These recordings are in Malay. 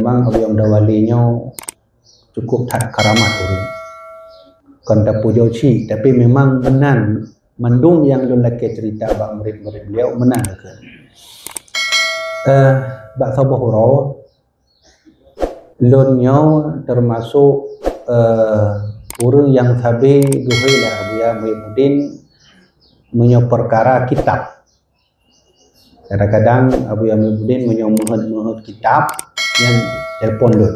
memang Abu yang dawalinya cukup tak karamat orang. Kan tak pujo ci, tapi memang menan mendung yang lun laki cerita bak murid-murid beliau menan ke. Bak sabah hurau lunnya termasuk orang yang sabi duhai lah Abu Ya Muhyiddin menyo perkara kitab. Kadang-kadang Abu Ya Muhyiddin menyo muhad kitab yang telefon lun.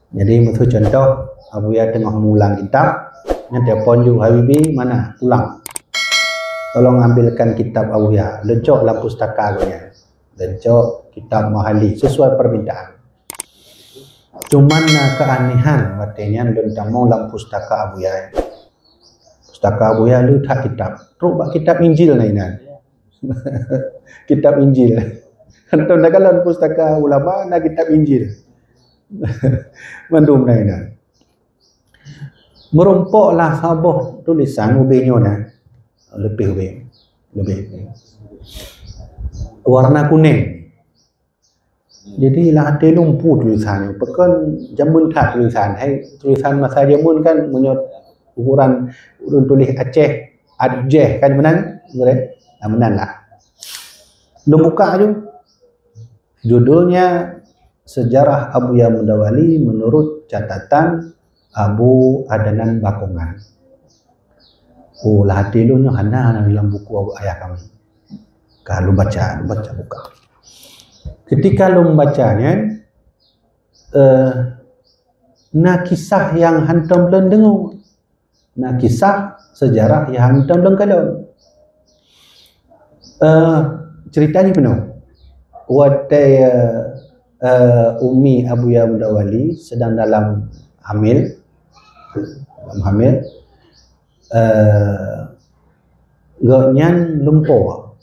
Jadi mutu contoh Abu Ya tengah mengulang kitab, yang telefon ju Habibi mana pulang. Tolong ambilkan kitab Abu Ya, lencok lah pustaka nya. Lencok kitab Mahali sesuai permintaan. Cuman keanehan katanya tentang mau dalam pustaka Abu Ya. Pustaka Abu Ya lu tak kitab. Terus kitab Injil nainan. Kitab Injil. Entah nak kalau pustaka ulama nak kitab Injil. Mandum nainan. Merompoklah sabah tulisan ubenya nah. Lebih warna kuning. Jadi lah ada lumpuh tulisannya. Pekan jamun tak tulisan. Hai tulisan masa jamun kan menyot ukuran tulis Aceh, Aceh kan benar? Boleh? Nah, benar lah. Lu buka aja. Judulnya Sejarah Abu Ya Mudawali menurut catatan Abu Adnan Bakongan. Oh lah hati lu nya hana dalam buku ayah kami. Kalau baca buka. Ketika lu membacanya, na kisah yang hantam belum dengar, na kisah sejarah yang hantam belum kalau. Ceritanya penuh. Wadai Umi Abu Ya Mudawali sedang dalam hamil, gaknyan lumpur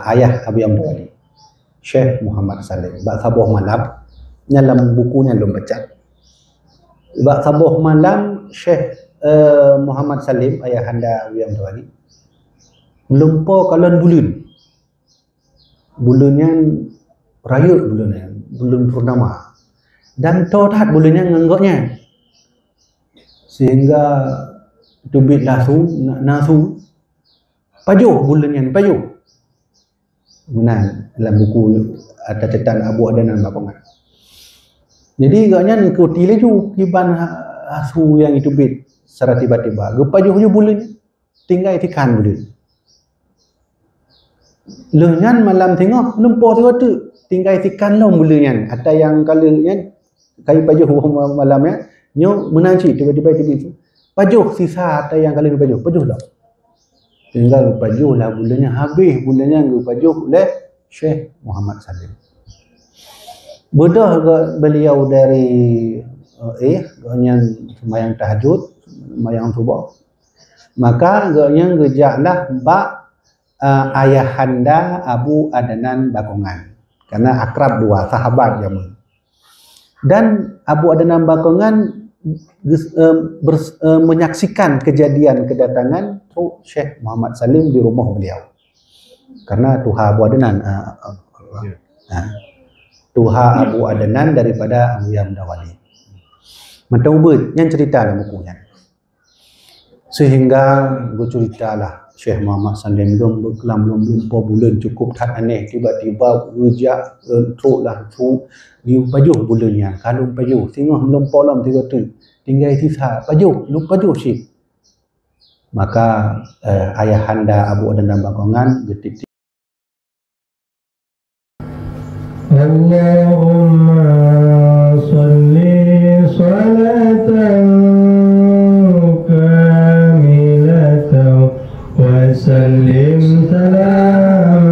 ayah Abu Ya Mudawali, Syekh Muhammad Salim. Bak sabuh malam, dalam bukunya belum baca. Bak sabuh malam Syekh Muhammad Salim ayah anda Abu Ya Mudawali lumpur kalon bulunnya rayut bulun purnama dan todat bulunnya nganggoknya sehingga tubit nasu pajuh bulunnya pajuh benar dalam buku ada catatan Abu Adnan Bakongan. Jadi agaknya ikuti laju kiban asu yang itu bit secara tiba-tiba gepajuh je bulunnya tinggal itikan bulun lengan malam tengok lumpur tu tinggal itikan lah bulunnya ada yang kalanya kai pajuh malamnya nyo menanci tiba-tiba itu pajuh sisa ada yang kali pajuh lah tinggal pajuh lah bulannya habis bulannya pajuh oleh Syekh Muhammad Salim. Bodoh beliau dari yang sembahyang tahajud, sembahyang subuh. Maka gaknya gejaklah bak ayahanda Abu Adnan Bakongan. Karena akrab dua sahabat zaman. Dan Abu Adnan Bakongan menyaksikan kejadian kedatangan Syekh Muhammad Salim di rumah beliau. Karena Tuha Abu Adnan Tuha Abu Adnan daripada Abu Ya Mudawali. Mentubut yang cerita dalam bukunya. Sehingga gue ceritalah Syekh Muhammad Salim belum bulan cukup tak aneh tiba-tiba rujak teruk lah tu liu pajuh bulannya kalau pajuh tengok belum polam tiga tu tinggal sisa pajuh lu pajuh sih. Maka ayahanda Abu Adnan Bakongan getitik Allahumma salli salatan kamilatan wa sallim salaman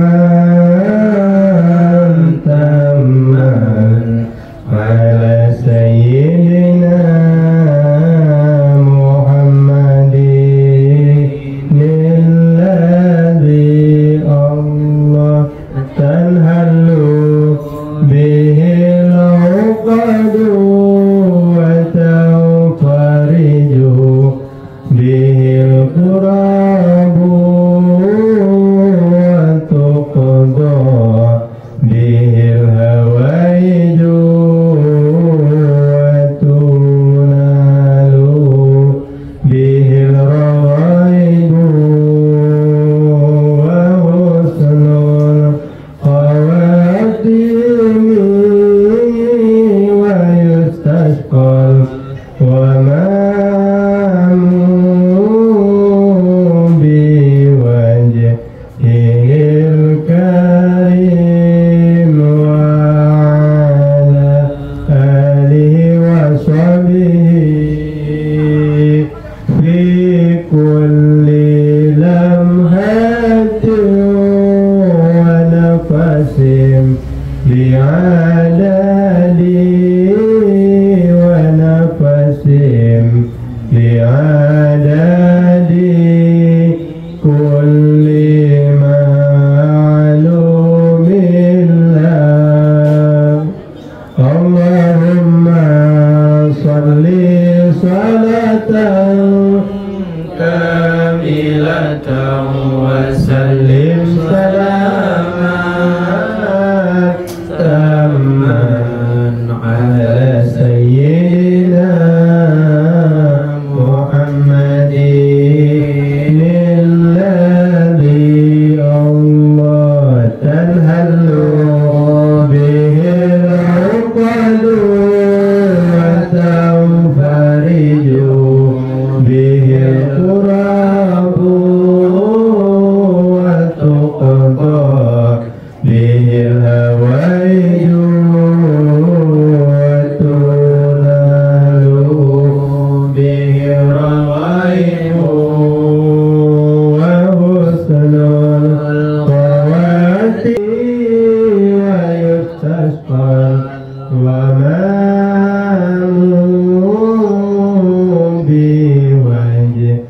tamman ala sayyidina Muhammadin alladhi Allah tanhalu bihi al-uqadu wa tawfa بعدد كل معلوم له اللهم صل صلاة كاملة وسلم سلاما تاما على سيدنا محمد الذي الله تنهل به العقد وتنفرج به الكرب وتقضى به الهوائج وتنال به الرغائب وحسن الخواتيم ويستسقى الغمام بوجهه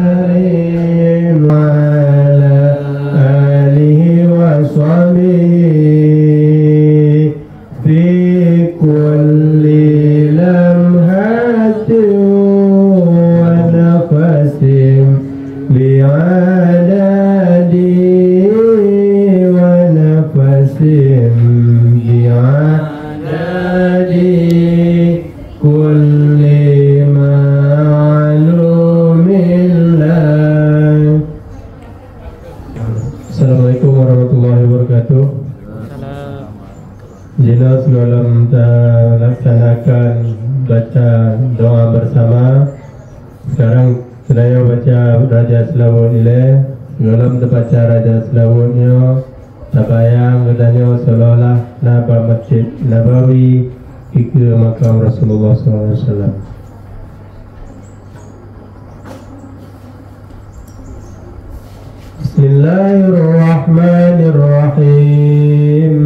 الكريم وعلى آله وصحبه في كل لمحة ونفس بعدد ونفس بعدد كل معلوم له. Assalamualaikum warahmatullahi wabarakatuh. Jika sebelum kita laksanakan baca doa bersama, sekarang saya baca Raja Selawun ini. Sebelum kita baca Raja Selawunnya, tabayang katanya seolah-olah naba Masjid Nabawi ke makam Rasulullah SAW. Bismillahirrahmanirrahim.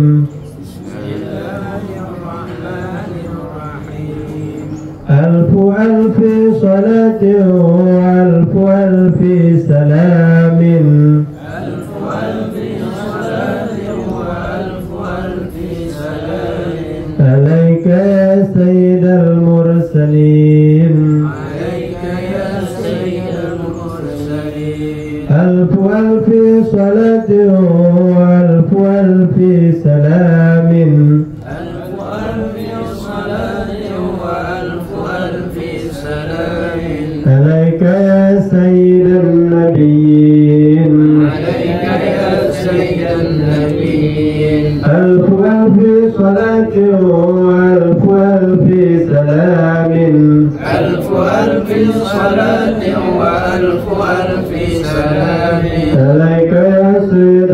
ألف ألف صلاة وألف ألف سلام ألف ألف صلاة وألف ألف سلام عليك يا سيد المرسلين عليك يا سيد المرسلين ألف ألف صلاة وألف ألف سلام ألف ألف صلاة وألف ألف سلام عليك يا سيد النبيين عليك يا سيد النبيين ألف ألف صلاة وألف ألف سلام ألف ألف صلاة وألف ألف سلام عليك يا سيد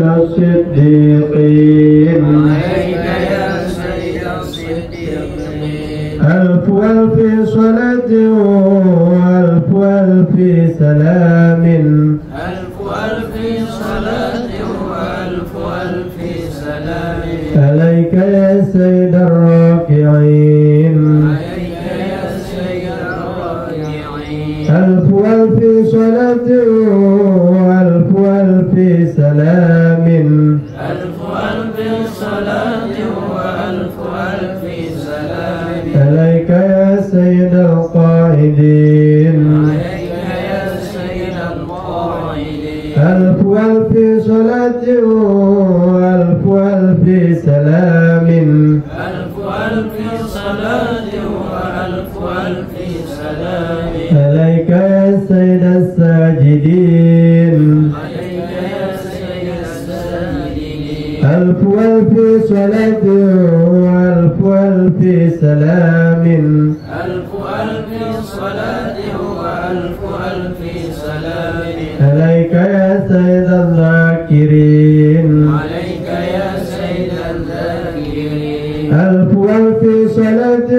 الصديقين عليك يا سيد الصديقين ألف ألف صلاة وألف ألف سلام ألف ألف صلاة وألف ألف سلام عليك يا سيد الراكعين عليك يا سيد الراكعين ألف ألف صلاة وألف ألف سلام ألف ألف صلاة وألف ألف سلام عليك يا سيد القائدين عليك يا سيد القائدين ألف ألف صلاة وألف ألف سلام ألف ألف صلاة وألف ألف سلام عليك يا سيد الساجدين عليك يا سيد الساجدين ألف ألف صلاة وألف ألف سلام ألف ألف صلاة وألف ألف سلام عليك يا سيد الذاكرين عليك يا سيد الذاكرين ألف ألف صلاة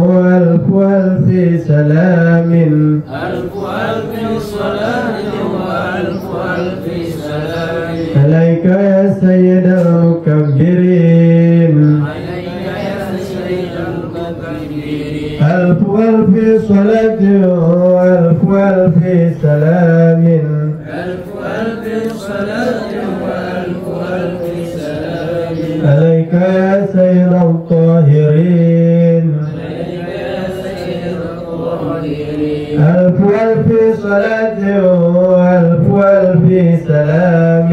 وألف ألف سلام ألف ألف صلاة وألف ألف سلام عليك يا سيد المكبرين عليك يا سيد المكبرين ألف ألف صلاة وألف ألف سلام ألف ألف صلاة وألف ألف سلام عليك يا سيد الطاهرين ألف ألف صلاة وألف ألف سلام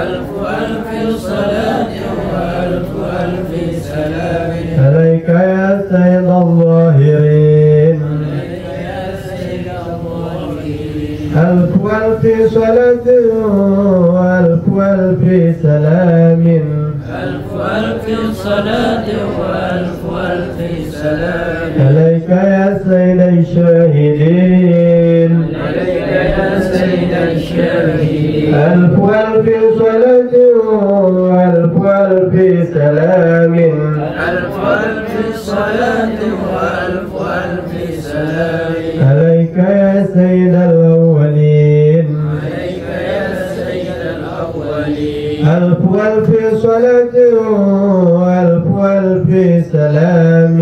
ألف ألف صلاة وألف ألف سلام عليك يا سيد الظاهرين ألف ألف صلاة وألف ألف سلام ألف ألف صلاة وألف ألف سلام عليك يا سيد الشاهدين عليك يا سيد الشاهدين ألف ألف صلاة وألف ألف سلام ألف ألف صلاة وألف ألف سلام عليك يا سيد الأولين عليك يا سيد الأولين ألف ألف صلاة وألف ألف سلام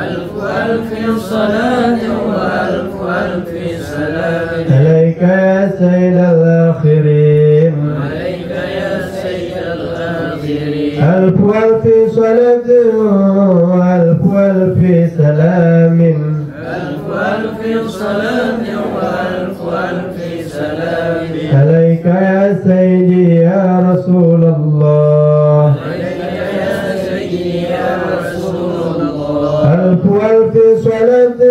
ألف ألف صلاة وألف ألف سلام عليك يا سيد الآخرين عليك يا سيد الآخرين ألف ألف صلاة وألف ألف سلام ألف ألف صلاة وألف ألف سلام عليك يا سيدي يا رسول الله عليك يا سيدي يا رسول الله ألف ألف صلاة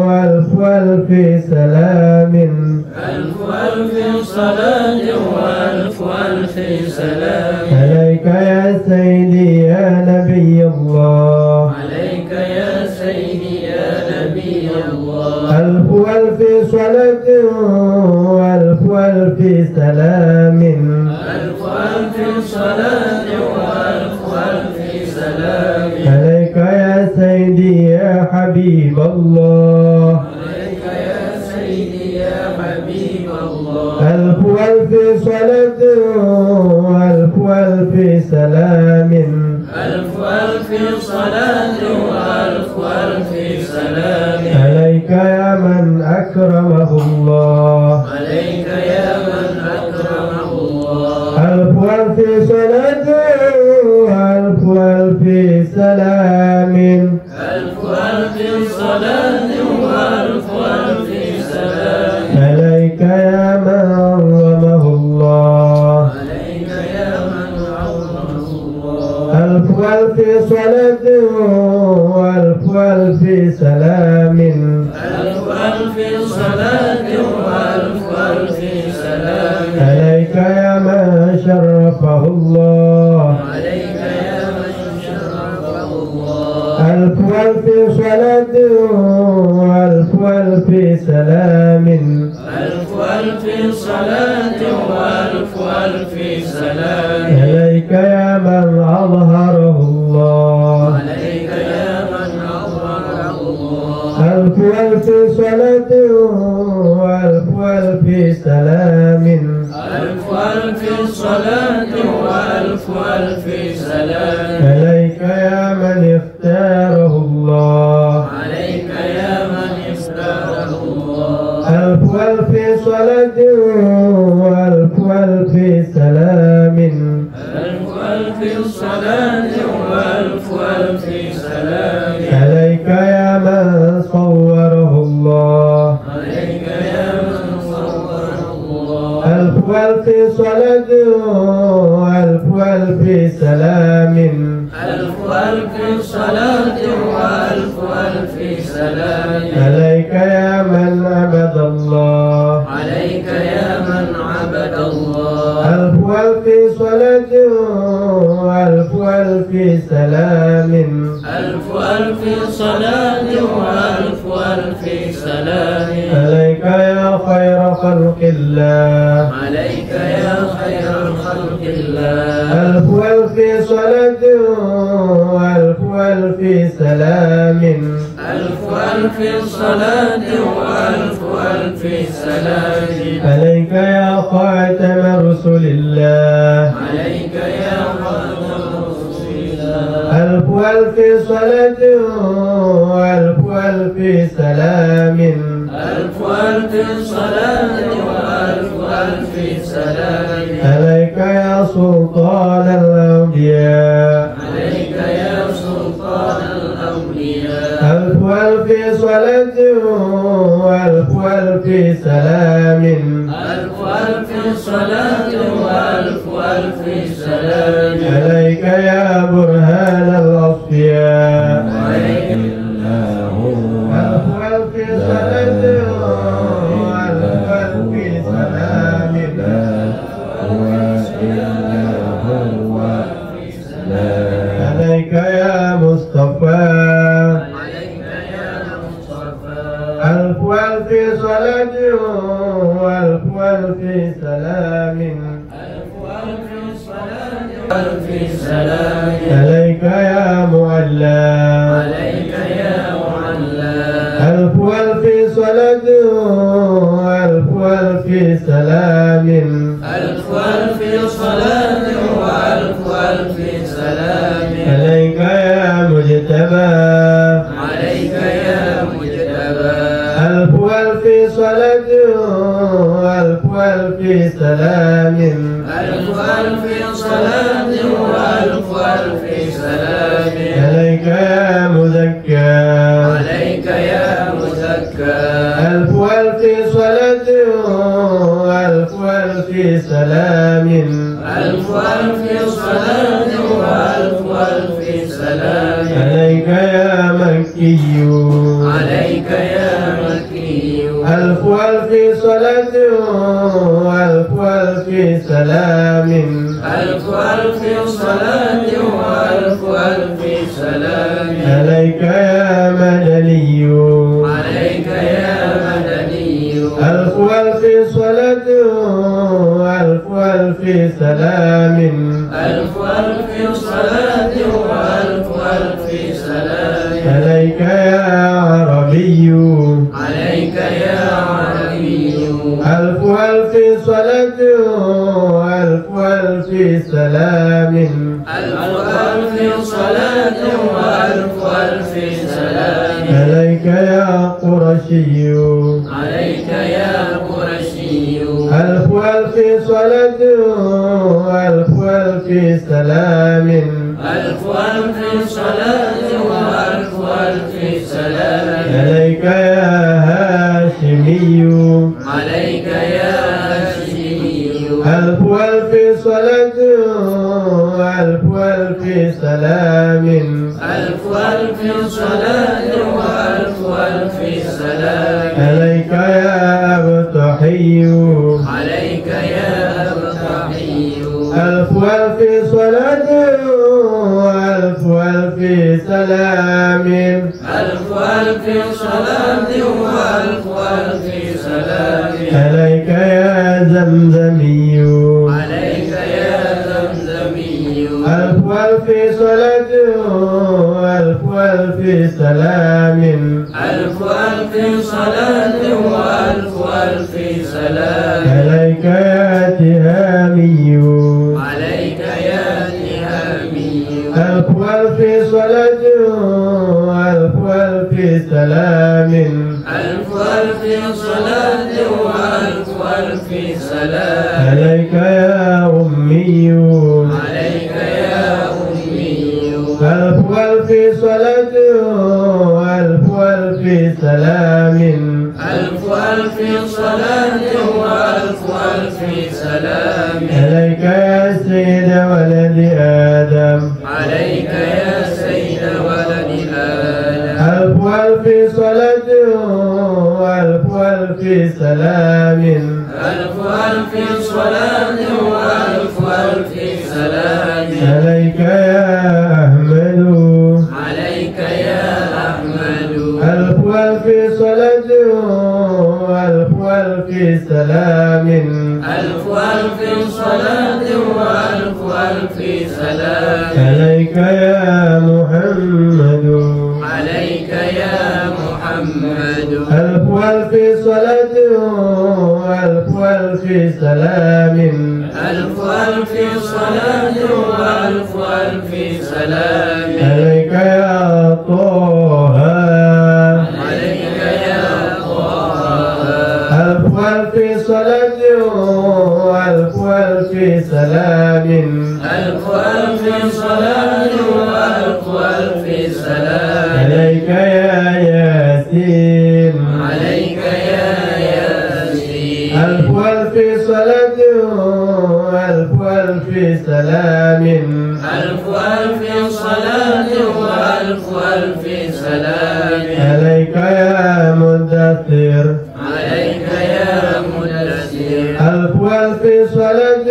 وألف ألف سلام ألف ألف صلاة وألف ألف سلام عليك يا سيدي يا نبي الله عليك يا سيدي يا نبي الله ألف ألف صلاة وألف ألف سلام ألف ألف صلاة وألف ألف سلام عليك يا سيدي يا حبيب الله عليك يا سيدي يا حبيب الله ألف ألف صلاة وألف ألف سلام ألف ألف صلاة وألف ألف سلام عليك يا من أكرمه الله عليك يا من أكرمه الله ألف ألف صلاة وألف ألف سلام ألف ألف صلاة وألف ألف سلام عليك يا من عظمه الله عليك يا من عظمه الله ألف ألف صلاة وألف ألف سلام ألف ألف صلاة وألف ألف سلام عليك يا من شرفه الله عليك يا من شرفه الله ألف ألف صلاة وألف ألف سلام ألف ألف صلاة وألف ألف سلام عليك يا من أظهره الله عليك يا من أظهره الله ألف ألف صلاة وألف ألف سلام ألف ألف صلاة وألف ألف سلام عليك يا من اختاره الله عليك يا من اختاره الله ألف ألف صلاة وألف ألف سلام ألف ألف صلاة وألف ألف سلام عليك يا من صوره الله عليك يا من صوره الله ألف ألف صلاة وألف ألف سلام ألف ألف صلاة وألف ألف سلام عليك يا من عبد الله عليك يا من عبد الله ألف ألف صلاة وألف ألف سلام ألف ألف صلاة وألف ألف سلام عليك يا خير خلق الله عليك يا خير الخلق الله ألف ألف صلاة وألف ألف سلام ألف ألف صلاة وألف ألف سلام عليك يا خاتم رسل الله عليك يا خاتم رسول الله ألف ألف صلاة وألف ألف سلام ألف ألف صلاة وألف ألف سلام عليك يا سلطان الأولياء عليك يا سلطان الأولياء ألف ألف صلاة وألف ألف سلام ألف ألف صلاة وألف ألف سلام عليك يا برهان الأصفياء عليك ألف ألف صلاة وألف ألف سلام عليك يا مصطفى عليك يا مصطفى ألف ألف صلاة وألف ألف سلام ألف ألف صلاة وألف سلام عليك يا معلى عليك يا معلى ألف ألف صلاة وألف ألف سلام ألف ألف صلاة وألف ألف سلام عليك يا مجتبى عليك يا مجتبى ألف ألف صلاة وألف ألف سلام ألف ألف صلاة وألف ألف سلام عليك يا مزكى عليك يا مزكى ألف ألف صلاة وألف ألف سلام ألف ألف صلاة وألف ألف سلام عليك يا مكي عليك يا مكي ألف ألف صلاة وألف ألف سلام ألف ألف صلاة وألف ألف سلام عليك يا مدني عليك يا مدني ألف ألف صلاة وألف ألف سلام ألف ألف صلاة وألف ألف سلام عليك يا عربي عليك يا عربي ألف ألف صلاة وألف ألف سلام ألف ألف صلاة وألف ألف سلام عليك يا قرشي عليك يا قرشي ألف ألف صلاة وألف ألف سلام ألف ألف صلاة وألف ألف سلام عليك يا هاشمي عليك يا هاشمي ألف ألف صلاة وألف ألف سلام ألف ألف صلاة وألف ألف سلام عليك يا أبطحي عليك يا أبطحي ألف ألف صلاة وألف ألف سلام ألف ألف صلاة وألف ألف سلام عليك يا زمزمي عليك يا زمزمي ألف ألف صلاة وألف ألف سلام ألف ألف صلاة وألف ألف سلام عليك يا تهامي عليك يا تهامي ألف ألف صلاة وألف ألف سلام ألف ألف صلاة وألف ألف سلام عليك يا أمي عليك يا أمي ألف ألف صلاة وألف ألف سلام ألف ألف صلاة وألف ألف سلام عليك يا سيد ولد آدم عليك يا سيد ولد آدم ألف ألف صلاة وألف ألف سلام ألف ألف صلاة وألف ألف سلام عليك يا أحمد عليك يا أحمد ألف ألف صلاة وألف ألف سلام ألف ألف صلاة وألف ألف سلام عليك يا محمد عليك يا محمد ألف ألف صلاة وألف ألف سلام ألف ألف صلاة وألف ألف سلام ياسين عليك يا ياسين ألف ألف صلاة ألف ألف سلام ألف ألف صلاة وألف ألف سلام عليك يا مدثر عليك يا مدثر ألف ألف صلاة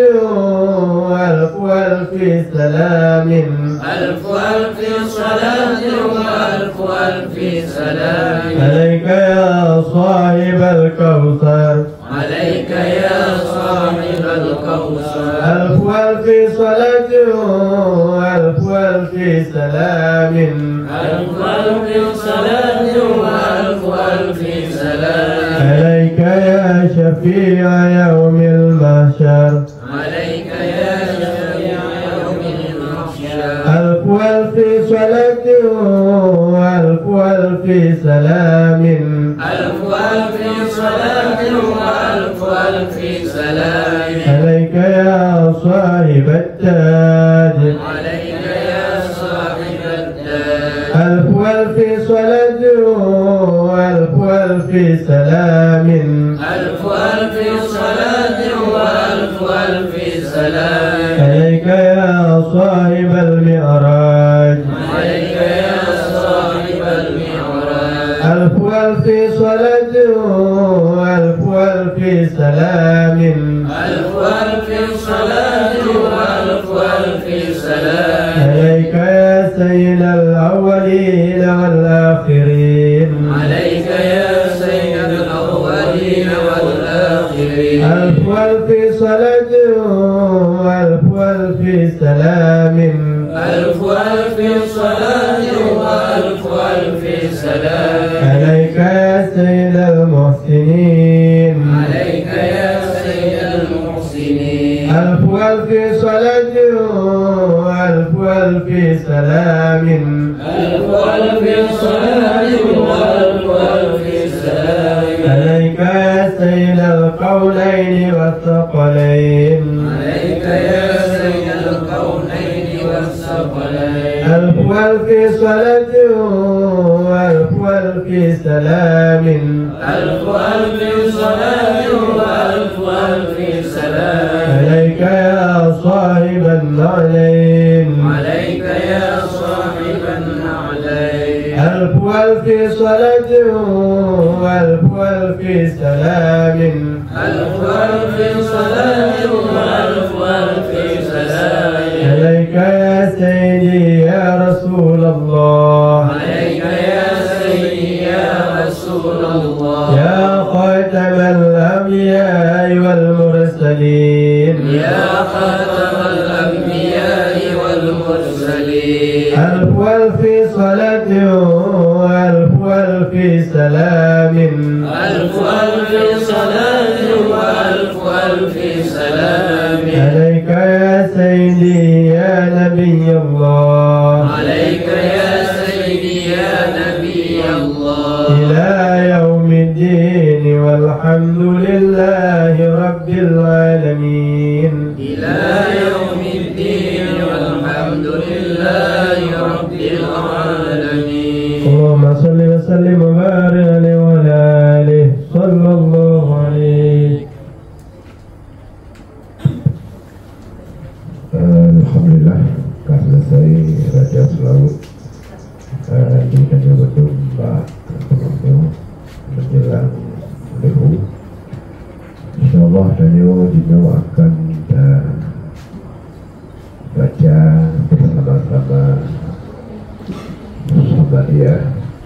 ألف ألف سلام ألف ألف صلاة وألف ألف سلام عليك يا صاحب الكوثر عليك يا صاحب الكوثر ألف ألف صلاة ألف ألف سلام ألف ألف صلاة وألف ألف سلام عليك يا شفيع يوم المحشر عليك يا شفيع يوم المحشر ألف ألف صلاة ألف ألف سلام ألف ألف صلاة وألف ألف سلام عليك يا صاحب التاج عليك يا صاحب الدار ألف ألف صلاة ألف ألف سلام ألف ألف صلاة وألف ألف سلام عليك يا صاحب المعراج عليك يا صاحب المعراج ألف ألف صلاة ألف ألف سلام ألف ألف صلاة وألف ألف سلام عليك يا سيد الأولين والآخرين عليك يا سيد الأولين والآخرين ألف ألف صلاة ألف ألف سلام ألف ألف صلاة وألف ألف سلام عليك يا سيد المحسنين عليك يا سيد المحسنين ألف ألف صلاة ألف ألف سلام ألف ألف صلاة وألف ألف سلام عليك يا سيد القولين والثقلين عليك يا سيد الكونين والثقلين ألف ألف صلاة ألف ألف سلام ألف ألف صلاة وألف ألف سلام عليك يا صاحب النعلين عليك يا صاحب النعلين ألف ألف صلاة ألف ألف سلام ألف ألف صلاة وألف ألف سلام عليك يا سيدي يا رسول الله عليك يا سيدي يا رسول الله يا خاتم الأنبياء والمرسلين يا خاتم الأنبياء والمرسلين ألف ألف صلاة ألف ألف سلام ألف ألف صلاة وألف ألف سلام عليك يا سيدي يا نبي الله عليك يا سيدي يا نبي الله إلى يوم الدين والحمد لله رب العالمين إلى يوم الدين والحمد لله رب العالمين اللهم صل وسلم وبارك عليه وعلى آله صلى الله عليه. Alhamdulillah karena saya raja selalu dikasih betul Mbak menjelang lehu. InsyaAllah Daniel akan baca bersama-sama Muhammadiyah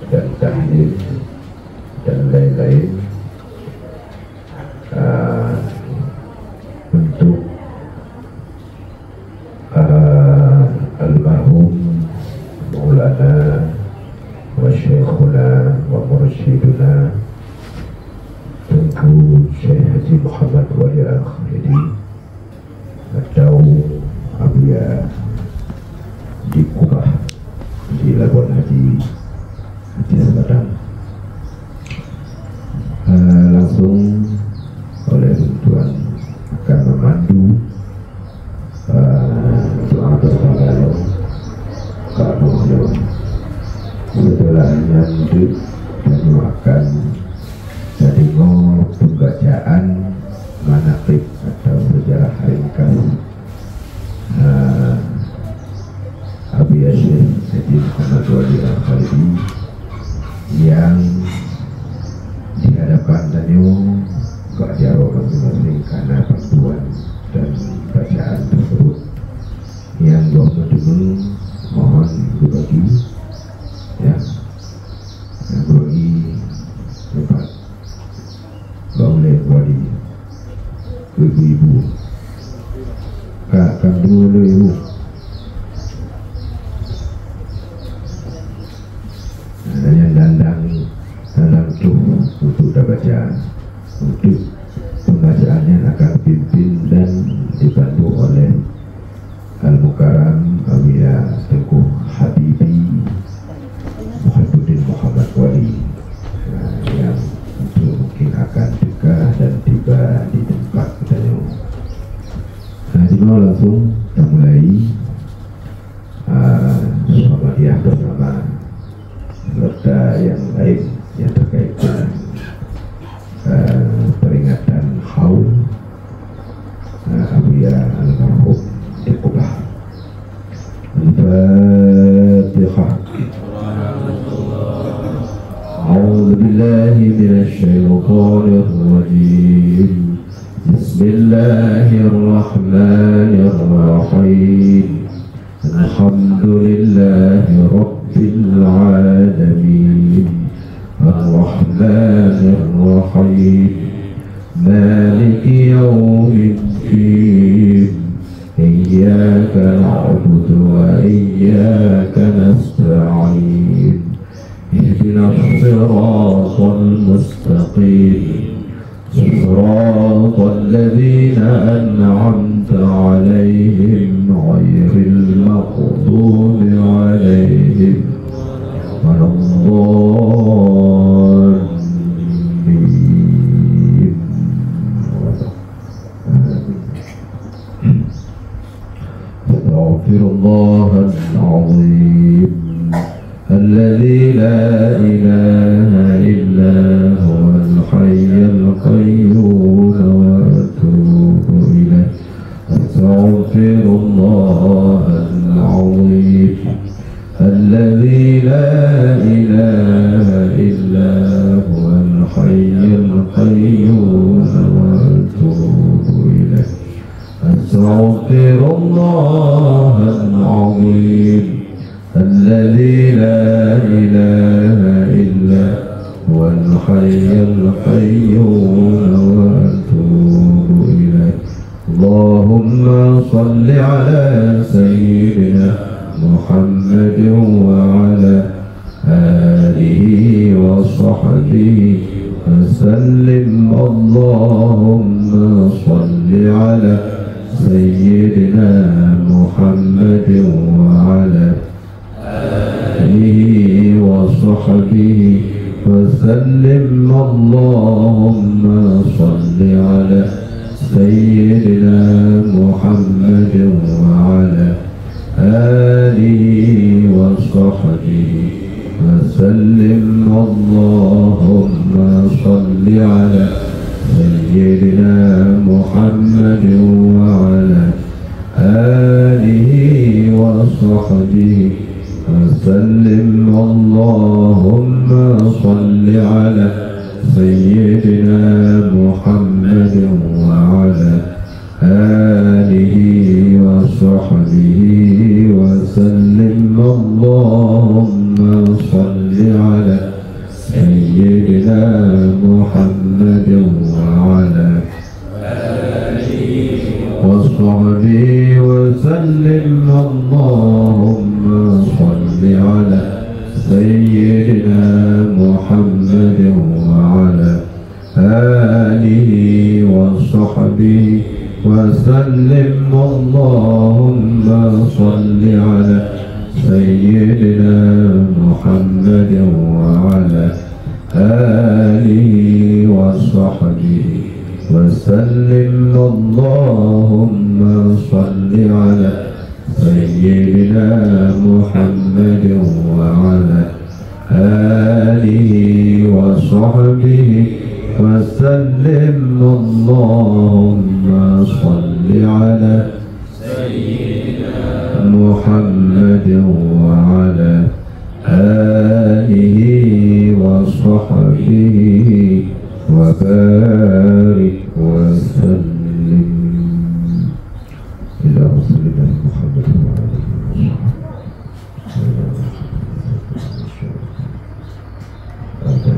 dan tahlil dan lain-lain untuk almarhum Maulana wa Syekhuna wa Mursyiduna Tunku Syekh Haji Muhammad Wali Al-Khalidi atau Abuya di Kubah di Labuan Haji Seladang. Langsung oleh Tuan akan memandu doa bersama Kak Bosyo setelah nyandut dan doa akan jadi pembacaan manaqib atau sejarah ringkas Abu Yasir Sayyidi Muhammad Wali Al-Khalidi yang di hadapan Daniel Kak Jaro masing-masing karena panduan dan bacaan tersebut yang mohon berbagi ya, berbagi tempat oleh wali ibu-ibu kak dulu ibu ada yang dandang tuh untuk baca untuk pembacaannya akan pimpin dan dibantu oleh Al-Mukarram Awliya Tengku Habibi Muhammadin Muhammad Wali yang untuk mungkin akan juga dan tiba di tempat kita. Nah, langsung kita mulai Muhammadiyah bersama serta yang lain yang terkait dengan peringatan haul Awliya Al-Marhum di Kubah. Al-Fatihah. أعوذ بالله من الشيطان الرجيم بسم الله الرحمن الرحيم الحمد لله رب العالمين الرحمن الرحيم مالك يوم الدين إياك نعبد وإياك نستعين اهدنا الصراط المستقيم صراط الذين أنعمت عليهم غير المغضوب عليهم ولا الضالين. أستغفر الله العظيم الذي لا إله إلا هو الحي القيوم وأتوب إليه. أستغفر الله العظيم الذي لا إله إلا هو الحي القيوم وأتوب إليه. أستغفر الله العظيم الذي لا إله إلا هو الحي القيوم وأتوب إليه. اللهم صل على سيدنا محمد وعلى آله وصحبه وسلم. اللهم صل على سيدنا محمد وعلى آله وصحبه وسلم. اللهم صل على سيدنا محمد وعلى آله وصحبه وسلم. اللهم صل على سيدنا محمد وعلى آله وصحبه وسلم. اللهم صل على سيدنا محمد وعلى آله وصحبه وسلم. اللهم صل على سيدنا محمد وعلى آله وصحبه وسلم. اللهم صل على سيدنا محمد وعلى آله وصحبه وسلم. اللهم صل على سيدنا محمد وعلى آله وصحبه وسلم. اللهم صل على سيدنا محمد وعلى آله وصحبه وصحبه وسلم اللهم صل على محمد وعلى آله وصحبه وبارك وسلم إلى رسول الله محمد وعلى آله وصحبه.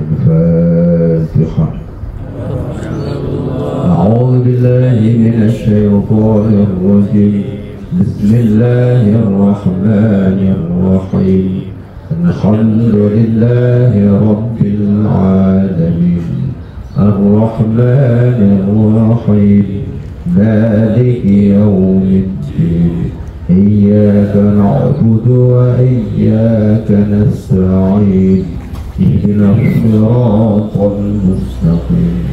الفاتحة. أعوذ بالله من الشيطان الرجيم. بسم الله الرحمن الرحيم. الحمد لله رب العالمين الرحمن الرحيم مالك يوم الدين إياك نعبد وإياك نستعين اهدنا الصراط المستقيم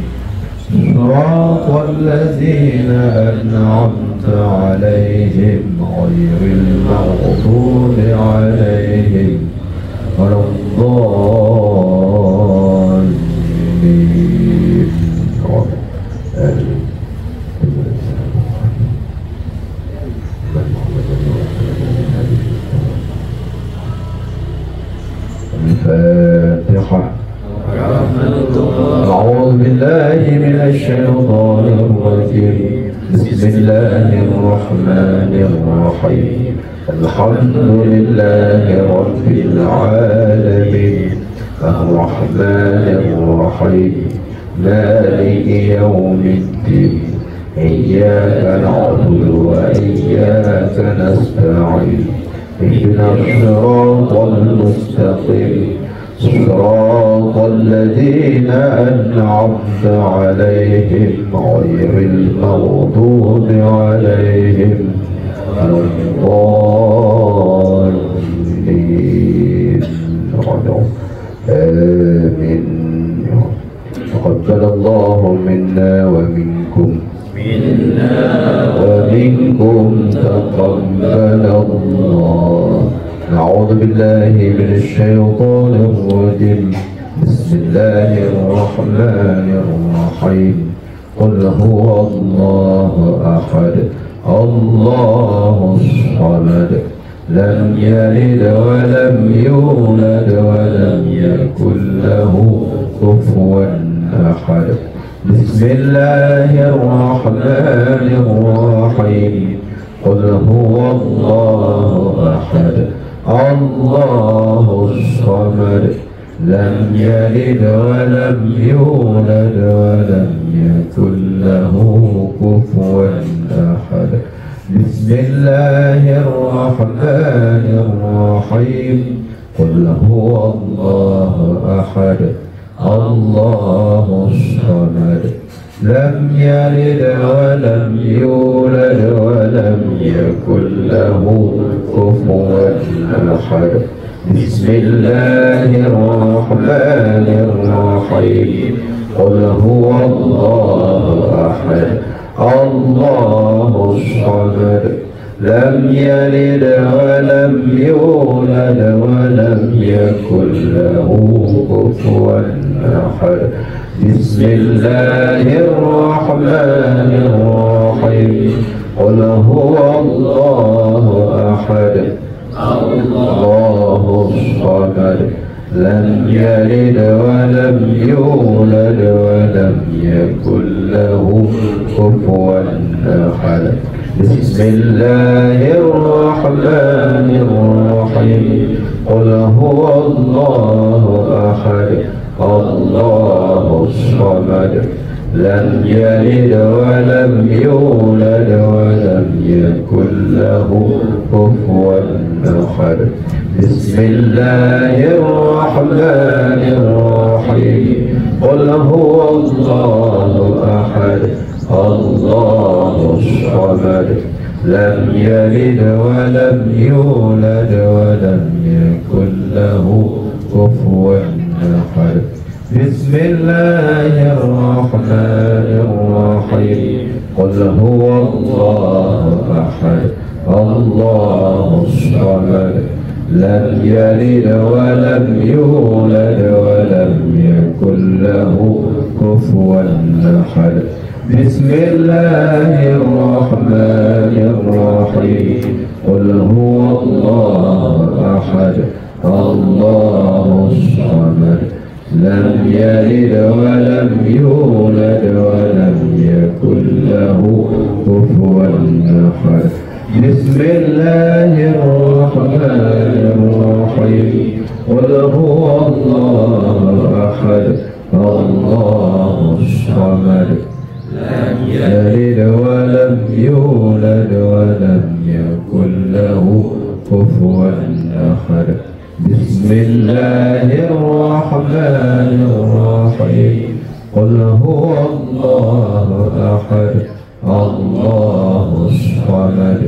صراط الذين أنعمت عليهم غير المغضوب عليهم ولا الضالين. الفاتحة. أعوذ بالله من الشيطان الرجيم. بسم الله الرحمن الرحيم. الحمد لله رب العالمين الرحمن الرحيم مالك يوم الدين إياك نعبد وإياك نستعين اهدنا الصراط المستقيم صراط الذين أنعمت عليهم غير المغضوب عليهم ولا الضالين. آمين. تقبل الله منا ومنكم تقبل الله. أعوذ بالله من الشيطان الرجيم. بسم الله الرحمن الرحيم. قل هو الله أحد الله الصمد لم يلد ولم يولد ولم يكن له كفوا أحد. بسم الله الرحمن الرحيم. قل هو الله أحد الله الصمد لم يلد ولم يولد ولم يكن له كفوا أحد. بسم الله الرحمن الرحيم. قل هو الله أحد الله الصمد لم يلد ولم يولد ولم يكن له كفوا أحد. بسم الله الرحمن الرحيم. قل هو الله أحد الله الصمد لم يلد ولم يولد ولم يكن له كفوا أحد. بسم الله الرحمن الرحيم. قل هو الله أحد الله الصمد لم يلد ولم يولد ولم يكن له كفوا أحد. بسم الله الرحمن الرحيم. قل هو الله أحد الله الصمد لم يلد ولم يولد ولم يكن له كفوا أحد. بسم الله الرحمن الرحيم. قل هو الله أحد الله الصمد لم يلد ولم يولد ولم يكن له كفوا أحد بسم الله الرحمن الرحيم قل هو الله أحد الله الصمد لم يلد ولم يولد ولم يكن له كفوا أحد بسم الله الرحمن الرحيم قل هو الله أحد الله الصمد لم يلد ولم يولد ولم يكن له كفوا أحد بسم الله الرحمن الرحيم قل هو الله أحد الله الصمد لم يلد ولم يولد ولم يكن له كفوا أحد بسم الله الرحمن الرحيم قل هو الله أحد الله الصمد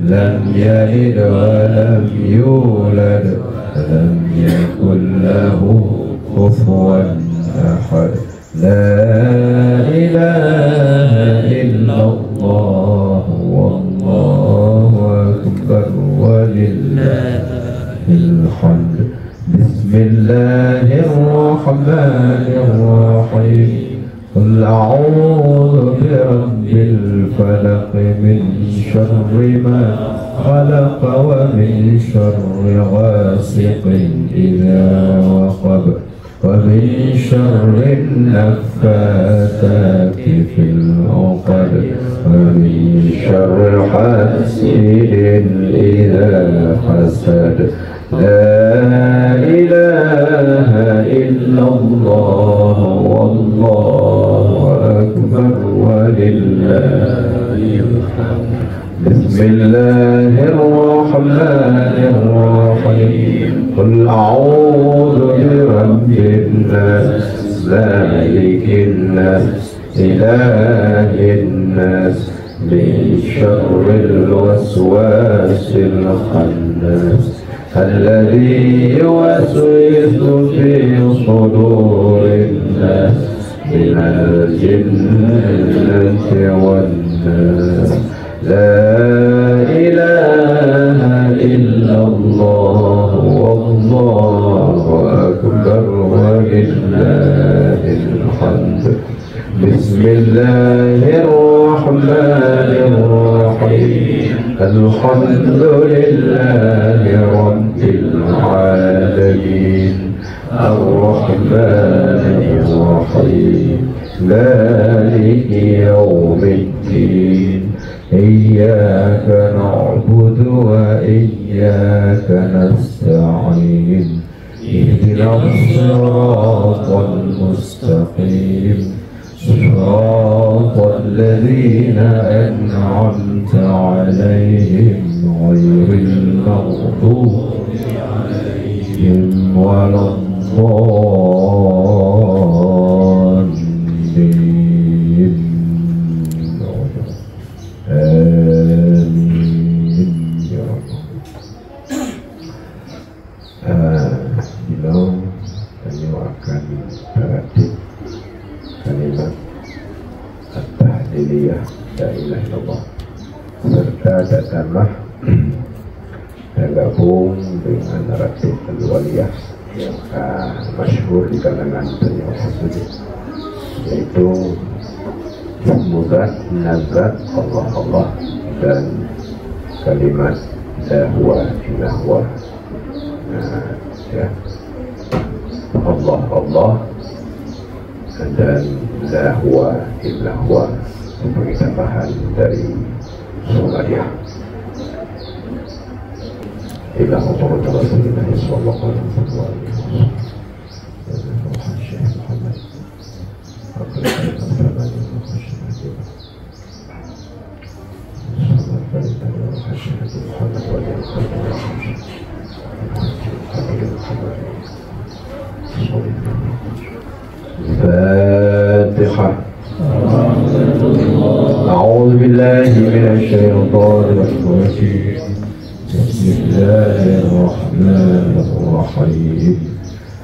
لم يلد ولم يولد ولم يكن له كفوا أحد لا إله إلا الله والله أكبر ولله الحمد بسم الله الرحمن الرحيم قل أعوذ برب الفلق من شر ما خلق ومن شر غاسق إذا وقب ومن شر النفاثات في العقد ومن شر حاسد إذا حسد لا إله إلا الله والله أكبر ولله الحمد بسم الله الرحمن الرحيم قل أعوذ برب الناس مالك الناس إله الناس من شر الوسواس الخناس الذي يوسوس في صدور الناس من الجنة والناس لا إله إلا الله والله أكبر ولله الحمد بسم الله الرحمن الرحيم الحمد لله رب العالمين الرحمن الرحيم مالك يوم الدين إياك نعبد وإياك نستعين اهدنا الصراط المستقيم صراط الذين أنعمت عليهم غير المغضوب عليهم ولا الضالين آمين يا رب. Beliau akan terapkan kalimat at-tahliliyah la ilaha illallah serta datanglah tergabung dengan ratib al-waliyah yang masyhur di kalangan beliau tersebut, yaitu muzat, nazat, Allah Allah dan kalimat la huwa illa huwa. Ya, Allah Allah dan la huwa illa huwa sebagai tambahan dari Sumadiyah. Ila Muhammad Rasulullah sallallahu alaihi wasallam. الفاتحة. أعوذ بالله من الشيطان الرجيم. بسم الله الرحمن الرحيم.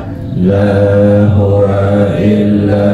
لا هو إلا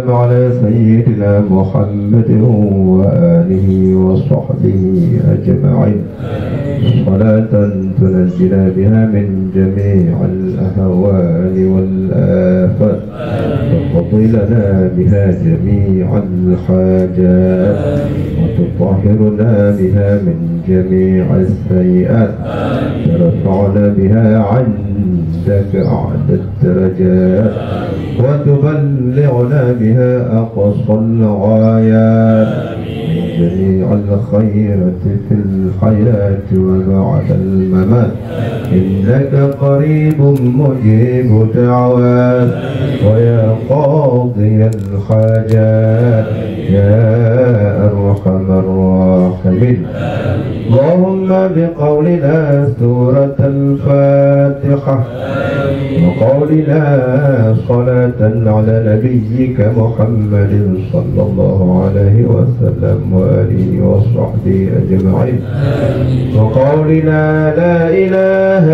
على سيدنا محمد وآله وصحبه أجمعين صلاة تنجينا بها من جميع الأهوال والآفات وتقضي لنا بها جميع الحاجات وتطهرنا بها من جميع السيئات ترفعنا بها عندك أعلى الدرجات وتبلغنا بها أقصى الغايات من جميع الخيرات في الحياة وبعد الممات إنك قريب مجيب دعوات ويا قاضي الحاجات يا أرحم الراحمين. اللهم بقولنا سورة الفاتحة وقولنا صلاة على نبيك محمد صلى الله عليه وسلم وآله وصحبه أجمعين وقولنا لا إله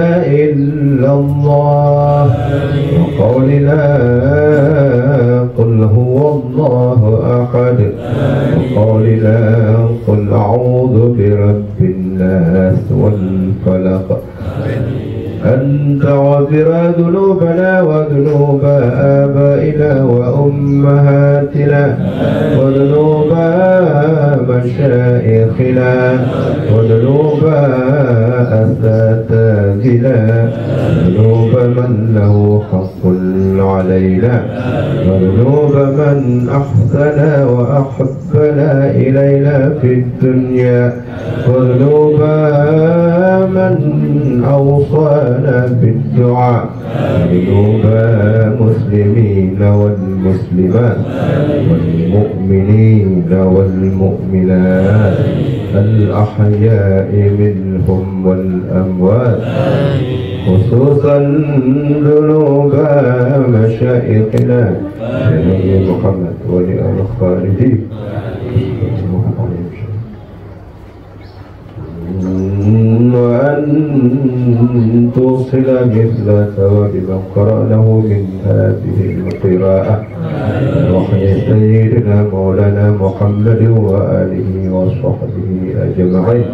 إلا الله وقولنا قل هو الله أحد وقولنا قل أعوذ برب الناس والفلق أن تغفر ذنوبنا وذنوب آبائنا وأمهاتنا وذنوب مشايخنا وذنوب أساتذتنا وذنوب من له حق علينا وذنوب من أحسن وأحبنا إلينا في الدنيا وذنوب من أوصانا بالدعاء وذنوب المسلمين والمسلمات والمؤمنين والمؤمنات الأحياء منهم والأموات خصوصا ذنوب مشايخنا نبي محمد ولآل خالدين وأن توصل مثل ثواب من قرأنه من هذه القراءة وحي سيدنا مولانا محمد وآله وصحبه أجمعين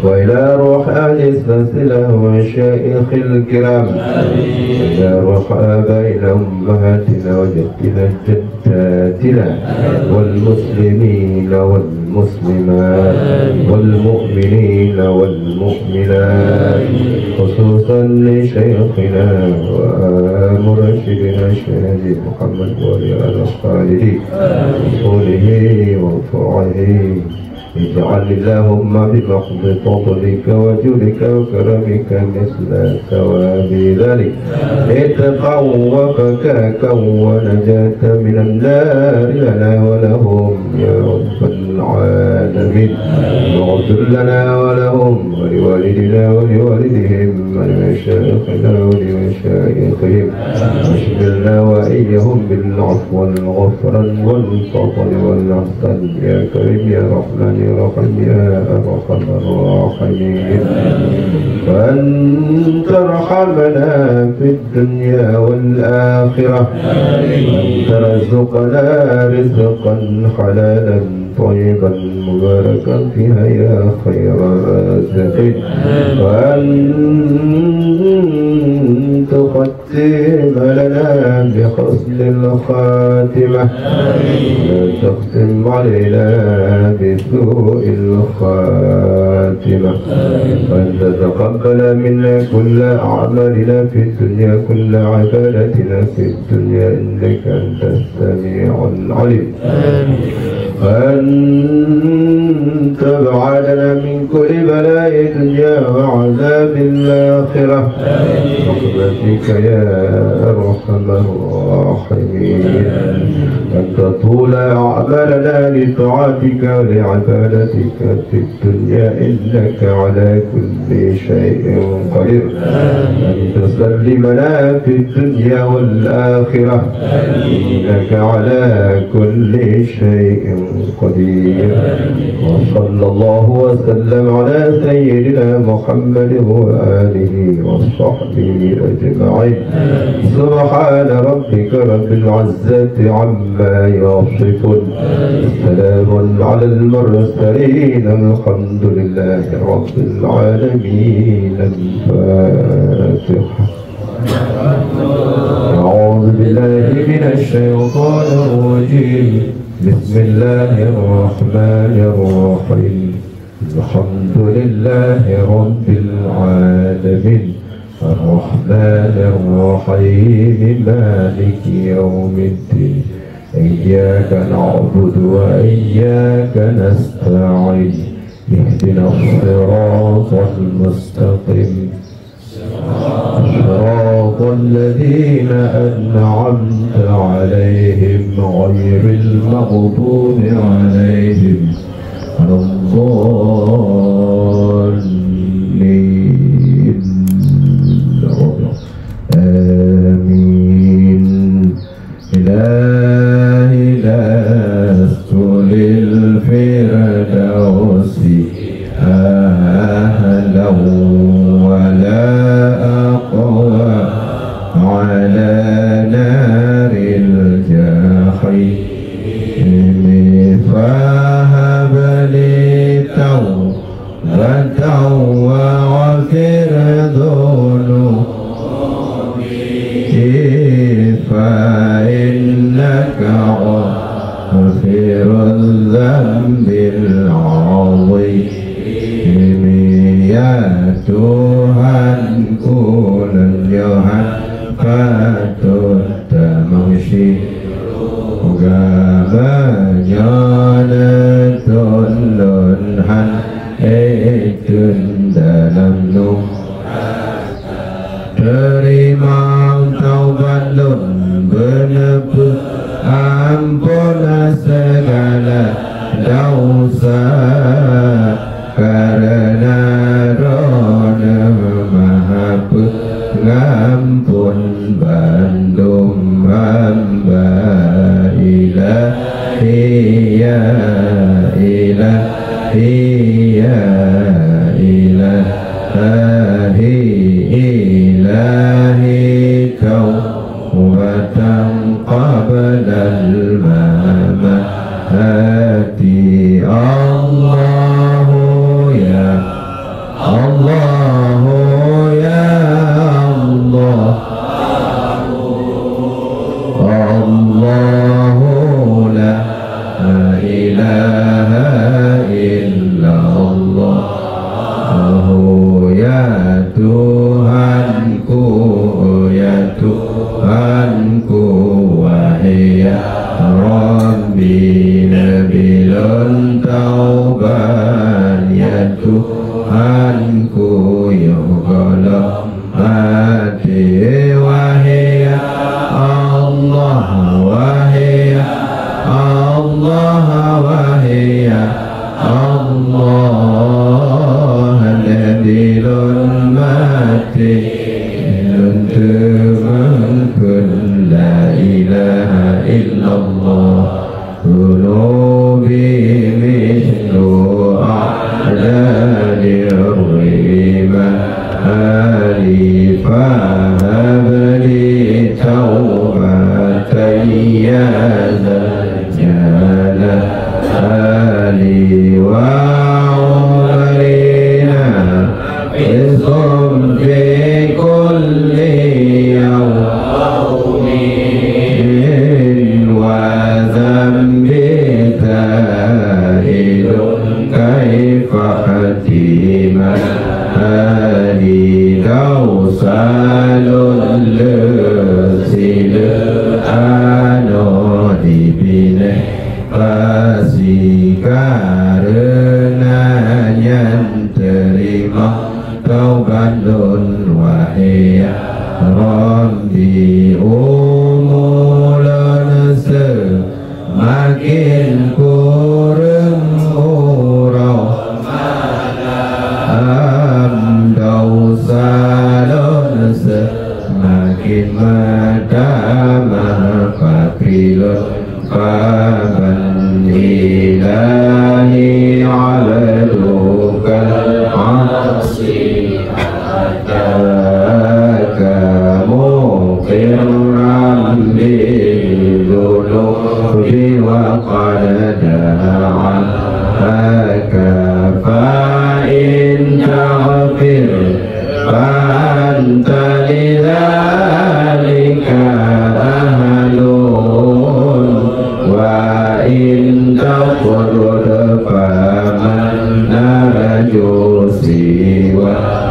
وإلى روح أهل السلسلة وشيخ الكرام وإلى روح آبائنا أمهاتنا وجدنا جداتنا والمسلمين والمسلمات والمؤمنين والمؤمنات خصوصا لشيخنا ومرشدنا الشهيد محمد ولآل خالدين وصوله وفرعه اجعل اللهم بمحض فضلك وجودك وكرمك مثل ثواب ذلك اتقا وفكاكا ونجاة من النار لنا ولهم يا رب العالمين واغفر لنا ولهم ولوالدنا ولوالدهم ولمشايخنا ولمشايخ حقهم واشملنا وإياهم بالعفو والغفران والفضل والإحسان يا كريم يا رحمن يا رحيم يا أرحم الراحمين وأن ترحمنا في الدنيا والآخرة وأن ترزقنا رزقا حلالا طيبا مباركا فيها يا خير الرازقين وأن تختم لنا بحسن الخاتمة لا تختم علينا بسوء الخاتمة وأن تتقبل منا كل أعمالنا في الدنيا كل عبادتنا في الدنيا إنك أنت السميع العليم وأن تبعدنا من كل بلاء الدنيا وعذاب الآخرة برحمتك يا أرحم الراحمين أن تطول أعمالنا لطاعتك ولعبادتك في الدنيا إنك على كل شيء قدير أن تسلمنا في الدنيا والآخرة إنك على كل شيء قدير وصلى الله وسلم على سيدنا محمد وآله وصحبه أجمعين سبحان ربك رب العزة عما يصفون سلام على المرسلين الحمد لله رب العالمين الفاتحة أعوذ بالله من الشيطان الرجيم بسم الله الرحمن الرحيم الحمد لله رب العالمين الرحمن الرحيم مالك يوم الدين إياك نعبد وإياك نستعين اهدنا الصراط المستقيم صراط الذين أنعمت عليهم غير المغضوب عليهم ولا الضالين آمين إلهي لست للفردوس أهلا ولا أقوى على نار الجحيم فهب لي توبة وغفر ذنوبي فإنك غفر الذنب العظيم يا Tuhan ulan Yohan patut tamangsi gamanya tolonhan etun dalam nuh terima taubat lun benepuk ampun segala dosa karena Roh Maha Pengampun bandung hamba ilahi ya ilahi ya ilahi ilahi kau watang qablal mamati Allahu ya Allahu ya Allah Allahu la ilaha illallah Allahu ya Tuhanku ya Tuhanku wahai ya Rabbi nabilun tauban ya Tuhanku ya Allah hati wahai ya Allah wahai ya Allah wahai ya Allah nabilun mati untuk وذنب تائب كيف حتيم هذه دوسال لسل anodi bine pasti karenanya terima taubat don wahai Rabbi umulan semakin kurang urau dausalon semakin madamah fakrilun faman ilahi aladukal asih مقرا بالذنوب وقد دعاك فإن تغفر فأنت لذلك أهل وإن تغفر فمن نرجو سواك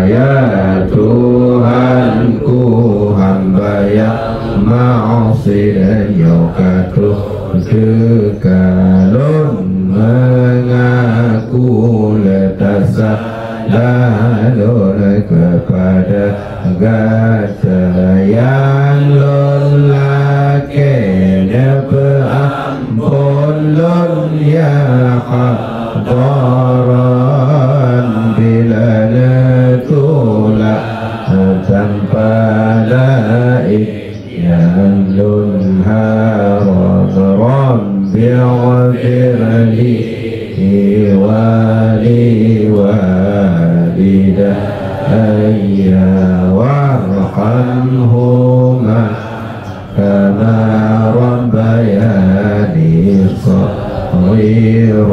يا Tuhanku, hamba yang ma'asir yaukatul dekalun mengaku letasa lalun kepada gata yang lon lakenya peampun lon ya hadaran bila netulak tanpa laik yang lun haram Rabbi ghafirli wali walidayya warhamhuma kama rabbayani shaghiran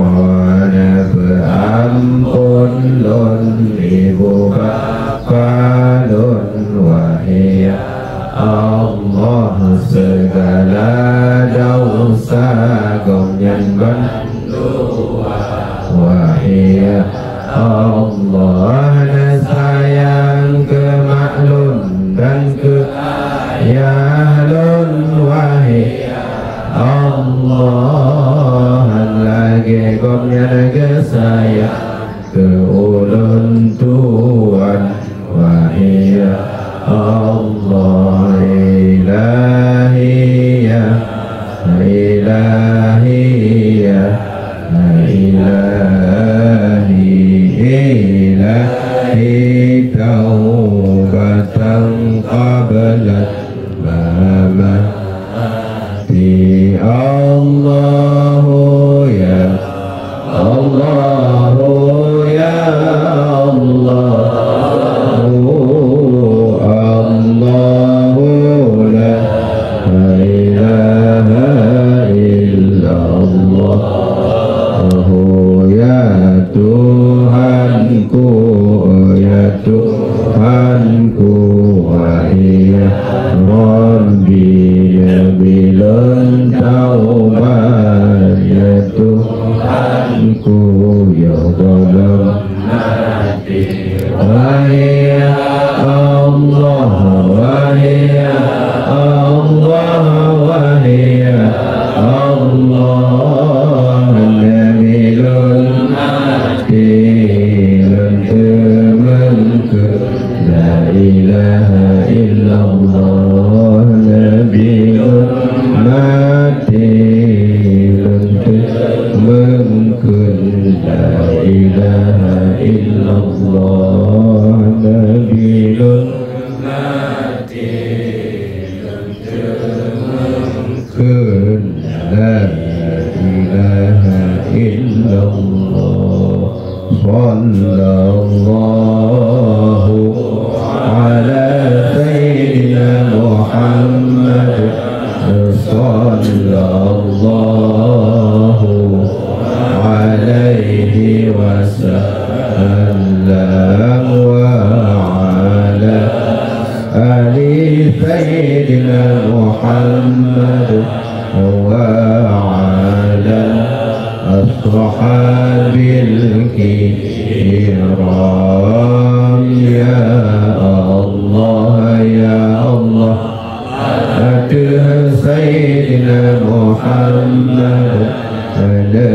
ampun lun ibu Kalun wahai Allah segala dosa gomyan bandua wahai Allah sayang ke maklum dan ke yahlun wahai Allah lagi gomyan ke sayang ke ulun Tuhan wahai Allah ilahi ya ilahi ya ilahi ilahi taubatan qablat mamati Allahu ya Allahu ya Allah Tuhanku, ya Tuhanku, wahai Rabbi nabilan taubat, ya Tuhanku, ya dalam hati, wahai Allah, wahai Allah, wahai Allah, nabilan La ilaha illallah Nabiul mati mungkin La ilaha illallah Nabiul mati mungkin La ilaha illallah Sallallahu ala Sayyidina Muhammad Sallallahu alaihi wasallam wa ala ali sayyidina Muhammad wa ala ashabil kiram ya Allah ya Allah Atuhan sayyidina Muhammad ala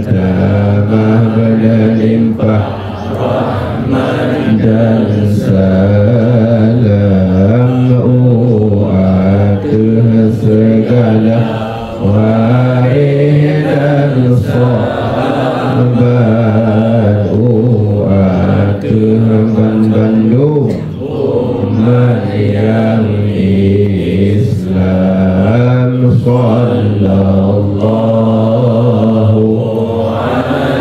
tamah berlimpah dan salam Atuhan segala wa'i dan sahabat Atuhan Bandung umat yang Islam sallallahu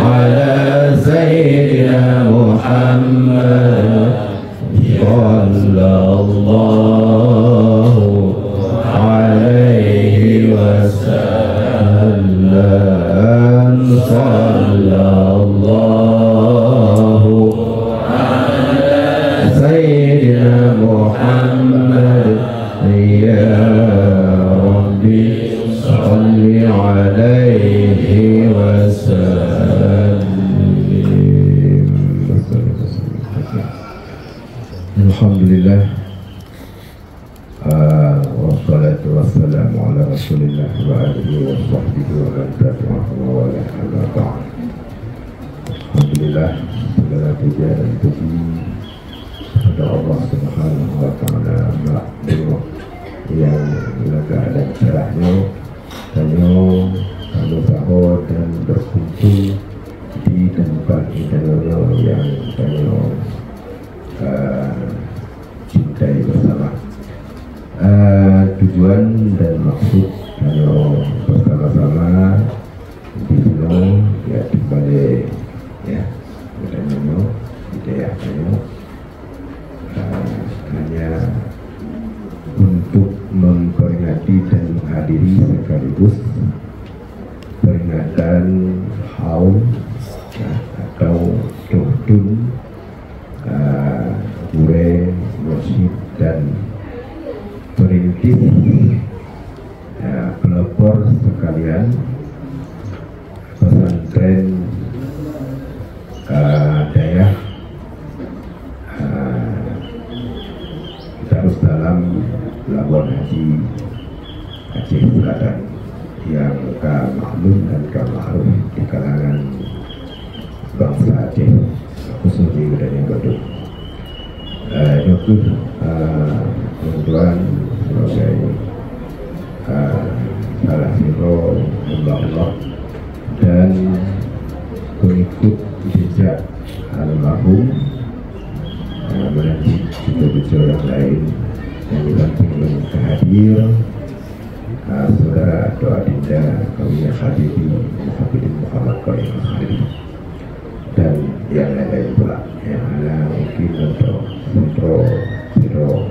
ala sayyidina Muhammad sallallahu alaihi wasallam sallallahu ala sayyidina Muhammad ya Rabbi salli alaihi wasallam. Alhamdulillah wassalatu wassalamu ala rasulillah wa alihi wa sahbihi wa man tabi'ahu wa la amma ba'd. Alhamdulillah segala puja dan puji kepada Allah Subhanahu wa taala yang lega dan cerahnya kami sahur dan berkumpul di tempat ibadah yang kami cintai bersama. Tujuan dan maksud kami bersama-sama di sini ya kembali ya bertanya hidayah kami hanya untuk memperingati dan menghadiri sekaligus peringatan haul atau tuhtun gure mursyid dan perintis pelopor sekalian pesantren daerah Darussalam Labuan Haji Aceh Selatan yang maklum dan ma'ruf di kalangan bangsa Aceh khususnya budaya Badung. Dokter kebetulan sebagai salah satu hamba Allah dan pengikut jejak almarhum menanti cucu-cucu yang lain yang dibanting untuk hadir saudara atau adinda kaumnya Habibi Muhammadin Muhammad Qayyim Al-Khalili dan yang lain-lain pula yang ada mungkin untuk sentro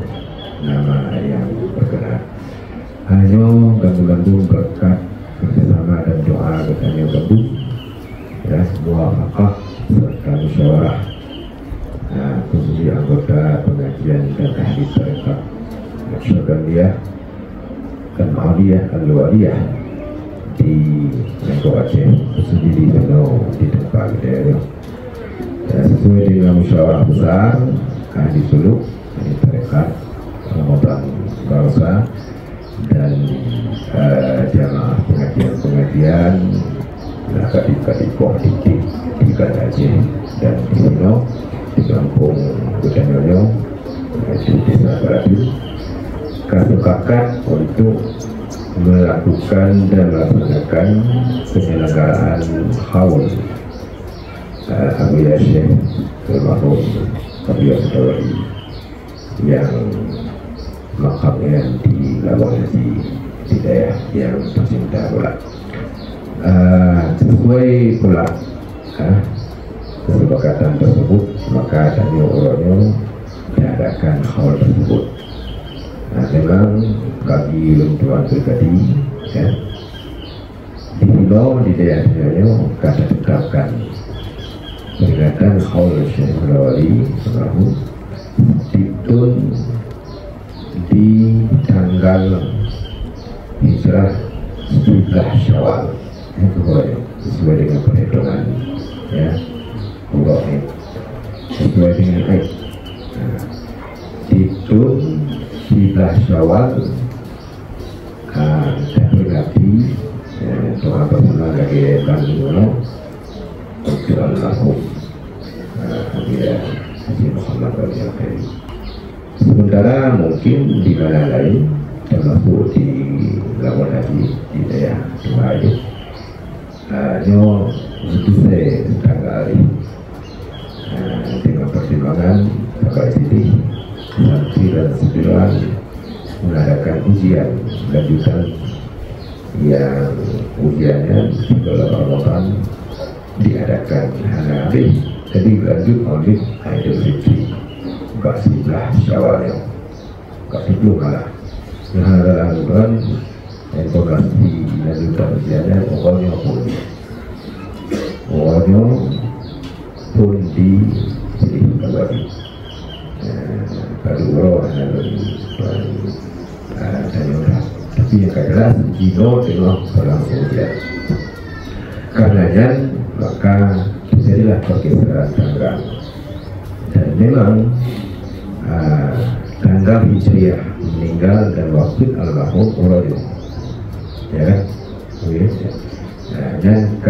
nama yang berkenan hanya gandung-gandung berkat bersama dan doa bertanya gandung ya muwafaqah serta musyawarah khususnya anggota pengajian dan ahli tarekat Syarqiyah dan Aliyah Al-Waliyah di Lengkok Aceh khususnya di Benau di tempat daerah sesuai dengan musyawarah besar ahli suluk ahli tarekat Ramadan bangsa dan jamaah pengajian kadip-kadip di Aceh dan di Benau di kampung Budanyonyo di desa Baradil sepakat untuk melakukan dan melaksanakan penyelenggaraan haul Abu Syekh almarhum Kabir Dawai yang makamnya di Labuan Haji di daerah yang tercinta pula. Sesuai pula kesepakatan tersebut, maka dari orangnya diadakan haul tersebut. Memang bagi lentuan pribadi ya, di pulau di daerahnya kata tetapkan peringatan haul Syekh Lawali almarhum ditun tanggal hijrah 17 Syawal. Itu boleh sesuai dengan perhitungan ya Quraisy, sesuai dengan Aid. Itu 17 Syawal terberkati doa bersama lagi Bangino untuk almarhum Haji Muhammad Wali. Sementara mungkin di mana lain termasuk di Lawan Haji di daerah Tua itu itu saya tanggal dengan pertimbangan Bapak Siti Santri dan Sembilan mengadakan ujian lanjutan yang ujiannya setelah Ramadan diadakan habis, jadi lanjut Maulid Idul Fitri 14 Syawal yang ke-10 malah. Nah, dalam informasi lanjutan ujiannya pokoknya pun di sini kembali Kaduro dan tapi yang jelas Jino tengok berlangsung ujian. Karenanya maka terjadilah pergeseran tanggal, dan memang tanggal Hijriah meninggal dan waktu almarhum Urayu, ya kan? Dan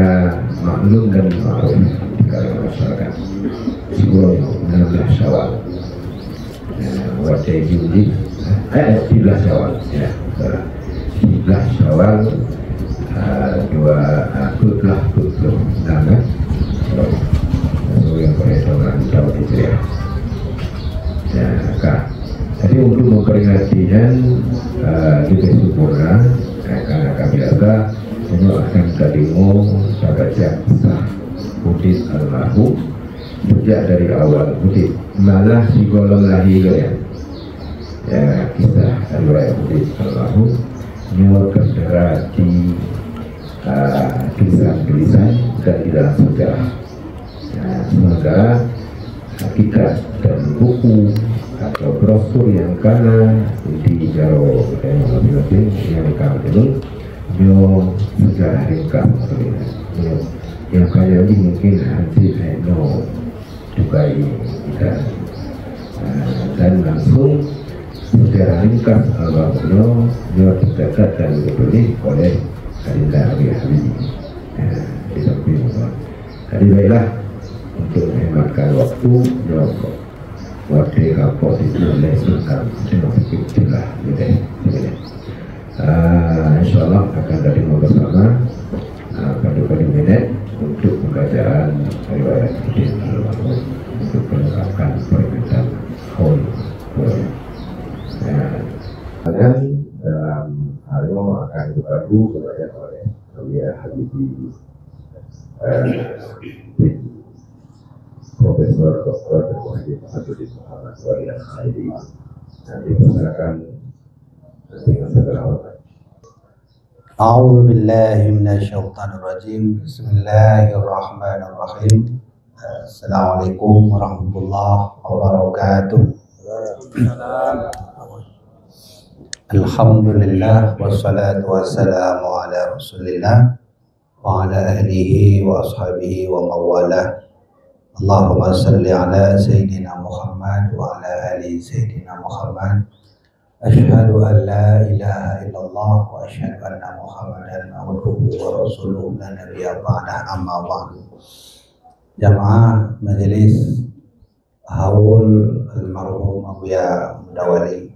maklum dan ma'ruf di kalangan masyarakat. Urayu 16 Syawal. Wajah Juli 13 Syawal ya, 13 Syawal 26 yang perhitungan tahun Hijriah. Ya, jadi untuk memperingatinya juga sempurna karena kami juga akan kadimo baca kisah Udit almarhum sejak dari awal Udit malah si golong lahir ya kisah riwayat Udit almarhum nyawa terderati tulisan-tulisan dan di dalam sejarah. Semoga hakikat dan buku atau brosur yang kana di jaro dan lebih yang kami ini sejarah ringkas yang kaya ini mungkin nanti juga kita dan langsung sejarah ringkas almarhum dicatat dan dibeli oleh Adinda Abi Habibie di samping tadi. Baiklah, untuk menghematkan waktu waktu kapal itu oleh Sultan terima kasih juga insyaallah akan tadi bersama pada minit untuk pembacaan riwayat Udit almarhum untuk melengkapkan peringatan haul. Dan dalam hal ini akan dibantu kepada oleh Buya Habibie Profesor Dr. Haji Muhammad Wali Al-Khairi. Nanti persilakan dengan segala hormat. A'udzu billahi minasyaitonir rajim. Bismillahirrahmanirrahim. Assalamualaikum warahmatullahi wabarakatuh. Alhamdulillah wassalatu wassalamu ala Rasulillah wa ala alihi wa ashabihi wa mawala. Allahumma salli ala Sayyidina Muhammad wa ala ali Sayyidina Muhammad. Asyhadu an la ilaha illallah wa asyhadu anna Muhammadan abduhu wa rasuluhu la nabiyya ba'dah, amma ba'du. Jamaah majelis haul almarhum Buya Mudawali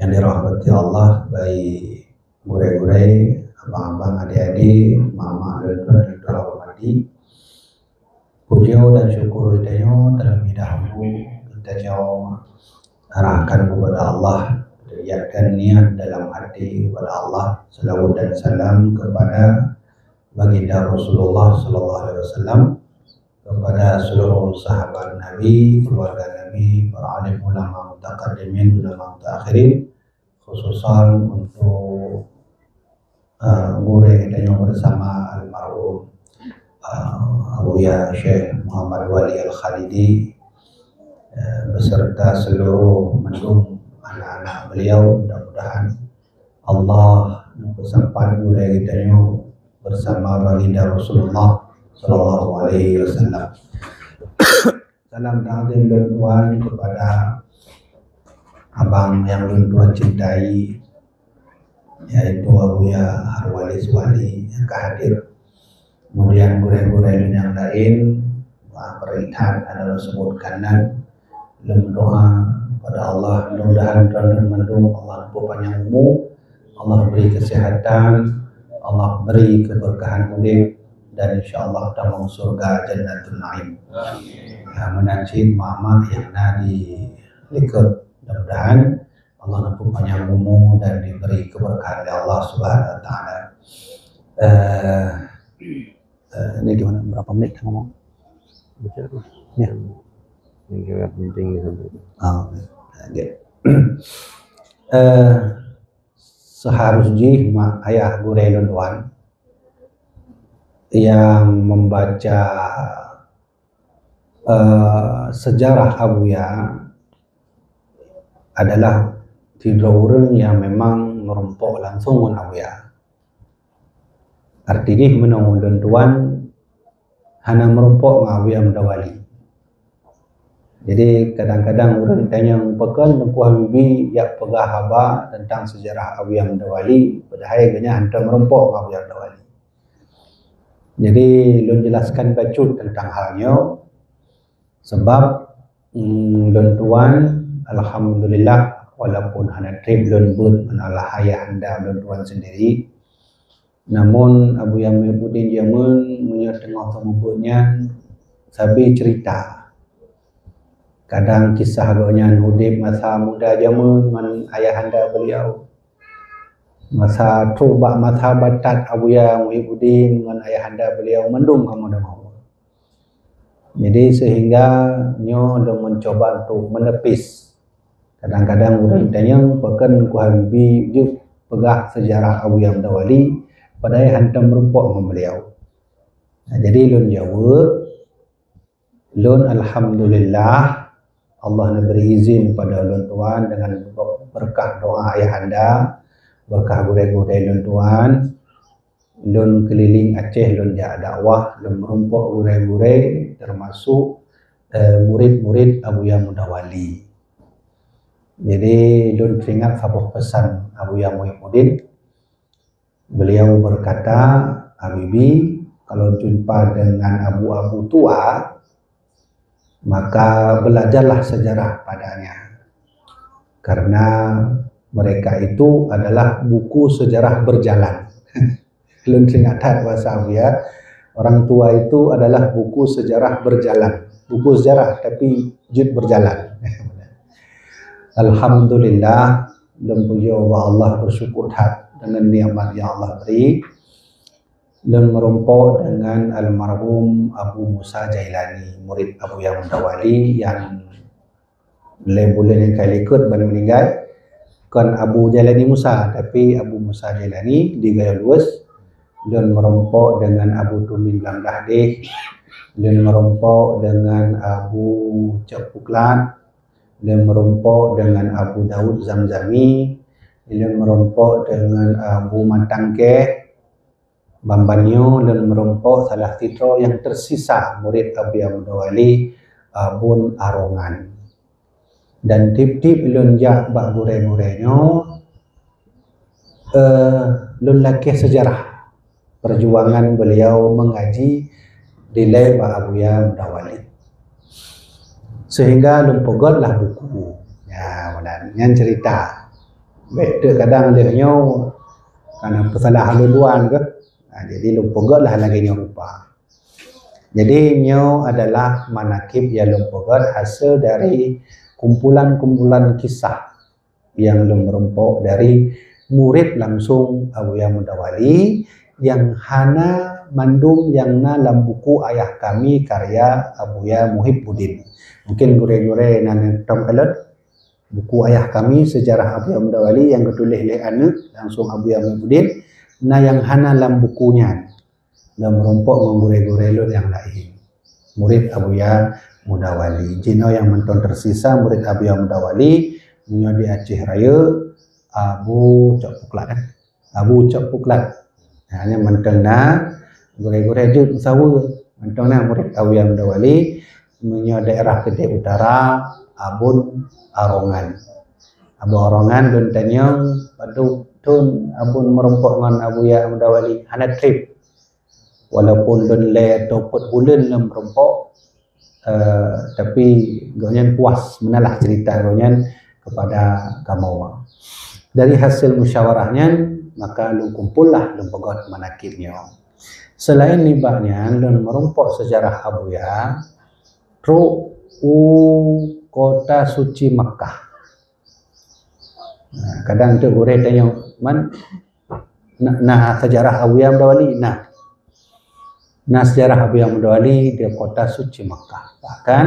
yang dirahmati Allah, baik gure-gure, abang-abang, adik-adik, mama, dan hormati. Puji dan syukur hidayah terlebih dahulu kita jauh arahkan kepada Allah, niatkan niat dalam hati kepada Allah, salawat dan salam kepada baginda Rasulullah Sallallahu Alaihi Wasallam, kepada seluruh sahabat Nabi, keluarga Nabi, para alim ulama mutaqaddimin, ulama mutaakhirin, khususan untuk guru kita yang bersama almarhum Buya Syekh Muhammad Wali Al-Khalidi beserta seluruh mendung anak-anak beliau. Mudah-mudahan Allah bersampai mulai kita bersama baginda Rasulullah Sallallahu Alaihi Wasallam. Salam ta'zim dan tuan kepada abang yang tuan cintai, yaitu Abuya Harwali Swali yang hadir. Kemudian guru-guru yang lain, perintah adalah sebutkan dalam doa pada Allah, mudah-mudahan tuan mendung Allah panjang umur, Allah beri kesehatan, Allah beri keberkahan hidup, dan insyaAllah dalam surga Jannatul Naim. Menanci mama yang di likut, mudah-mudahan Allah nampu panjang umur dan diberi keberkahan oleh Allah Subhanahu Wa Taala. Ini gimana, berapa menit ngomong? Baca terus. Ya. Yang kira penting ni sampai. Seharusnya mak ayah gurelon tuan yang membaca sejarah Abuya adalah tiga orang yang memang merumpok langsung dengan Abuya. Artinya menunggu tuan hanya merumpok dengan Abuya Mudawali. Jadi kadang-kadang orang tanya pekan Tengku Habibi yang pegah haba tentang sejarah Abuya Mudawali, padahal kena hantar merumpok dengan Abuya Mudawali. Jadi lun jelaskan bacut tentang halnya, sebab lun tuan alhamdulillah walaupun hanya trip lun bud menalah ayah anda lun tuan sendiri, namun Abuya Muhyiddin Jamun menyertengah temubutnya sabi cerita. Kadang kisah agaknya hudib masa muda Jamun man ayahanda beliau, masa trubak masa batat Abuya Muhyiddin dengan ayahanda beliau mendung kamu dengar. Jadi sehingga nyo mencoba untuk menepis. Kadang-kadang orang tanya pekan ku Habibi juk pegah sejarah Abuya Mudawali padahal hantam merumpok dengan beliau. Jadi lun jawab, lun alhamdulillah Allah beri izin pada lun tuan dengan berkah doa ayahanda, berkah gure-gure lun tuan, lun keliling Aceh, lun jak dakwah, lun merumpok gure-gure termasuk murid-murid Abuya Mudawali. Jadi lun teringat sabuh pesan Abuya Muhyiddin. Beliau berkata, Habibi, kalau jumpa dengan abu-abu tua, maka belajarlah sejarah padanya, karena mereka itu adalah buku sejarah berjalan. Belum ingatan bahasa Abuya, orang tua itu adalah buku sejarah berjalan, buku sejarah tapi jud berjalan. Alhamdulillah, lempuja Allah, bersyukur hat dengan nikmat yang Allah beri. Dan merumpok dengan almarhum Abu Musa Jailani, murid Abuya Mudawali yang bulan yang kali ikut baru meninggal. Bukan Abu Jailani Musa, tapi Abu Musa Jailani di Gaya Luas. Dan merumpok dengan Abu Tumin Lamdahdeh, dan merumpok dengan Abu Cepuklat, dan merumpok dengan Abu Daud Zamzami, dan merumpok dengan Abu Mantangkeh Bambanyo, dan merumpok salah titro yang tersisa murid Abuya Mudawali Abun Arongan. Dan tip-tip lunjak bak gure-gurenyo lelaki sejarah perjuangan beliau mengaji di lay bak Abuya Mudawali, sehingga lumpogotlah buku ya yang cerita beda kadang dia karena kesalahan duluan ke. Jadi lumpogotlah lagi rupa. Jadi nyo adalah manakib yang lumpogot hasil dari kumpulan-kumpulan kisah yang merumpok dari murid langsung Abuya Mudawali yang hana mandum yang na dalam buku ayah kami karya Abuya Muhyiddin. Mungkin gure-gure nan tom kalut buku ayah kami sejarah Abuya Mudawali yang ditulis oleh anak langsung Abuya Muhyiddin. Nah yang hana dalam bukunya dan merumpok menggure-gure yang lain murid Abuya Mudawali. Jino yang menton tersisa murid Abuya Mudawali di Aceh Raya Abu Cok Puklat kan. Abu Cok Puklat. Hanya mentang na gore-gore jut sawu mentang na murid Awiya Mudawali menyo daerah Kedai Utara Abun Arongan. Abu Arongan dun tanyong padu tun abun merompok ngan Awiya Mudawali hana trip. Walaupun dun le topot bulan lem merompok tapi gonyan puas menalah cerita gonyan kepada kamu. Dari hasil musyawarahnya maka lu kumpullah lu pegot manakibnya. Selain nibahnya lu merompok sejarah Abuya tru kota suci Makkah. Kadang tu boleh tanya man nah sejarah Abuya Mudawali nah sejarah Abuya Mudawali di kota suci Makkah. Bahkan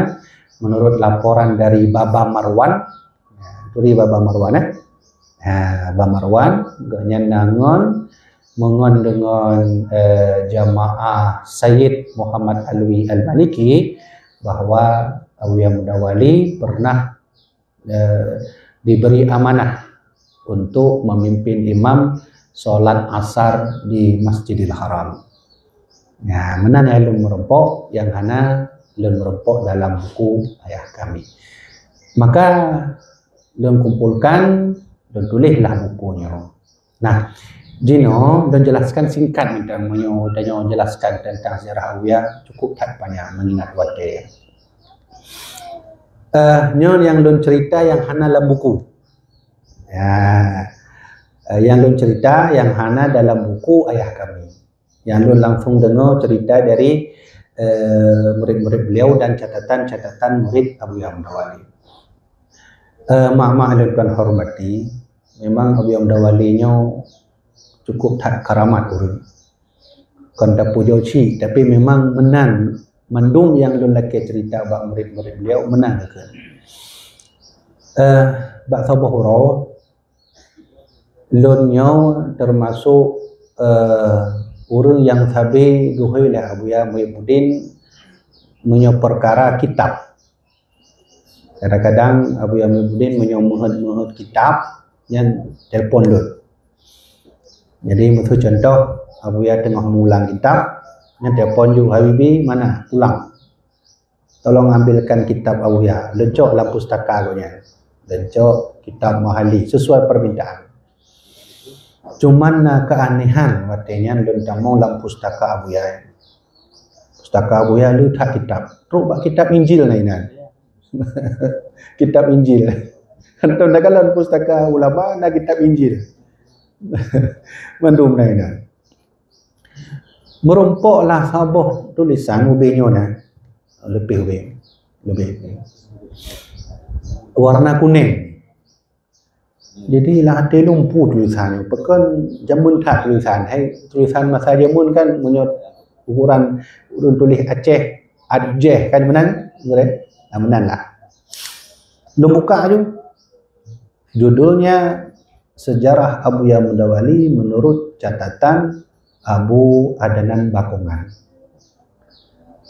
menurut laporan dari Baba Marwan, turi Baba Marwan Baba Marwan ganyan nangon mengon dengan jamaah Sayyid Muhammad Alwi Al-Maliki bahwa Awiya Mudawali pernah diberi amanah untuk memimpin imam solat asar di Masjidil Haram. Nah, mana yang merompok yang hana lun merompok dalam buku ayah kami. Maka lun kumpulkan dan tulislah bukunya. Nah, Jino dan jelaskan singkat tentang menyo dan jelaskan tentang sejarah Awiya cukup tak banyak mengingat wate. Nyon yang lun cerita yang hana dalam buku. Ya, yang lun cerita yang hana dalam buku ayah kami. Yang lun langsung dengar cerita dari murid-murid beliau dan catatan-catatan murid Awiya Mudawali. Mak-mak dan tuan hormati, memang Awiya Mudawali nyo cukup tak karamat urun. Konta pujo ci, tapi memang menan mandung yang lun laki cerita bak murid-murid beliau menan ke. Bak sabah hurau lun nyo termasuk urun yang sabi guhui oleh Abuya Muhyiddin menyo perkara kitab. Kadang-kadang Abuya Muhyiddin menyo muhud kitab yang telefon lun. Jadi musuh contoh Abuya tengah mengulang kitab, yang telefon ju Habibi mana ulang. Tolong ambilkan kitab Abuya, lencok dalam pustaka gonya. Lencok kitab Mahali sesuai permintaan. Cuman keanehan katanya lun tamu dalam pustaka Abuya. Pustaka Abuya lu tak kitab. Terus kitab Injil nainan. Kitab Injil. Antum dah kalau pustaka ulama nak kitab Injil. Mandum nainan. Merompoklah sabah tulisan ubenya na lebih. Warna kuning. Jadi lah ada lumpuh tulisannya. Pekan jamun tak tulisan. Hai tulisan masa jamun kan menyot ukuran tulis Aceh, Aceh kan menan, boleh? Menan lah. Lum buka aja. Judulnya Sejarah Abuya Mudawali menurut catatan Abu Adnan Bakongan.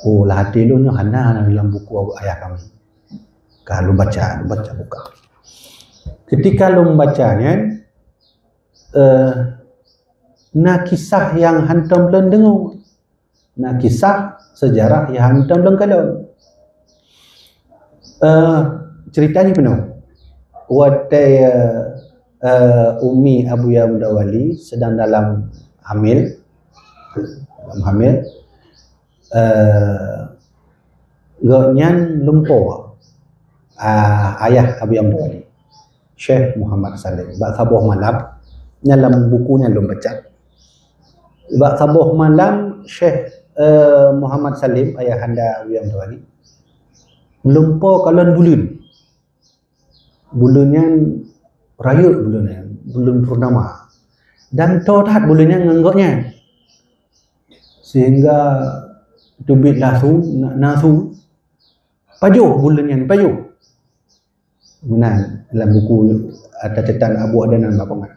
Oh lah hati lu hana dalam buku ayah kami. Kalau baca buka. Ketika lu membacanya, na kisah yang hantam belum dengar, na kisah sejarah yang hantam belum kalau. Ceritanya penuh. Watai Umi Abuya Mudawali sedang dalam hamil, Gonyan lumpuh ayah Abuya Mudawali, Syekh Muhammad Salim. Bak sabuh malam dalam bukunya belum baca. Bak sabuh malam Syekh Muhammad Salim ayahanda Abuya Mudawali lumpuh kalon bulunnya rayut bulun purnama dan totat bulunnya nganggoknya sehingga tubit nasu pajuh bulunnya pajuh benar dalam buku ada catatan Abu Adnan Bakongan.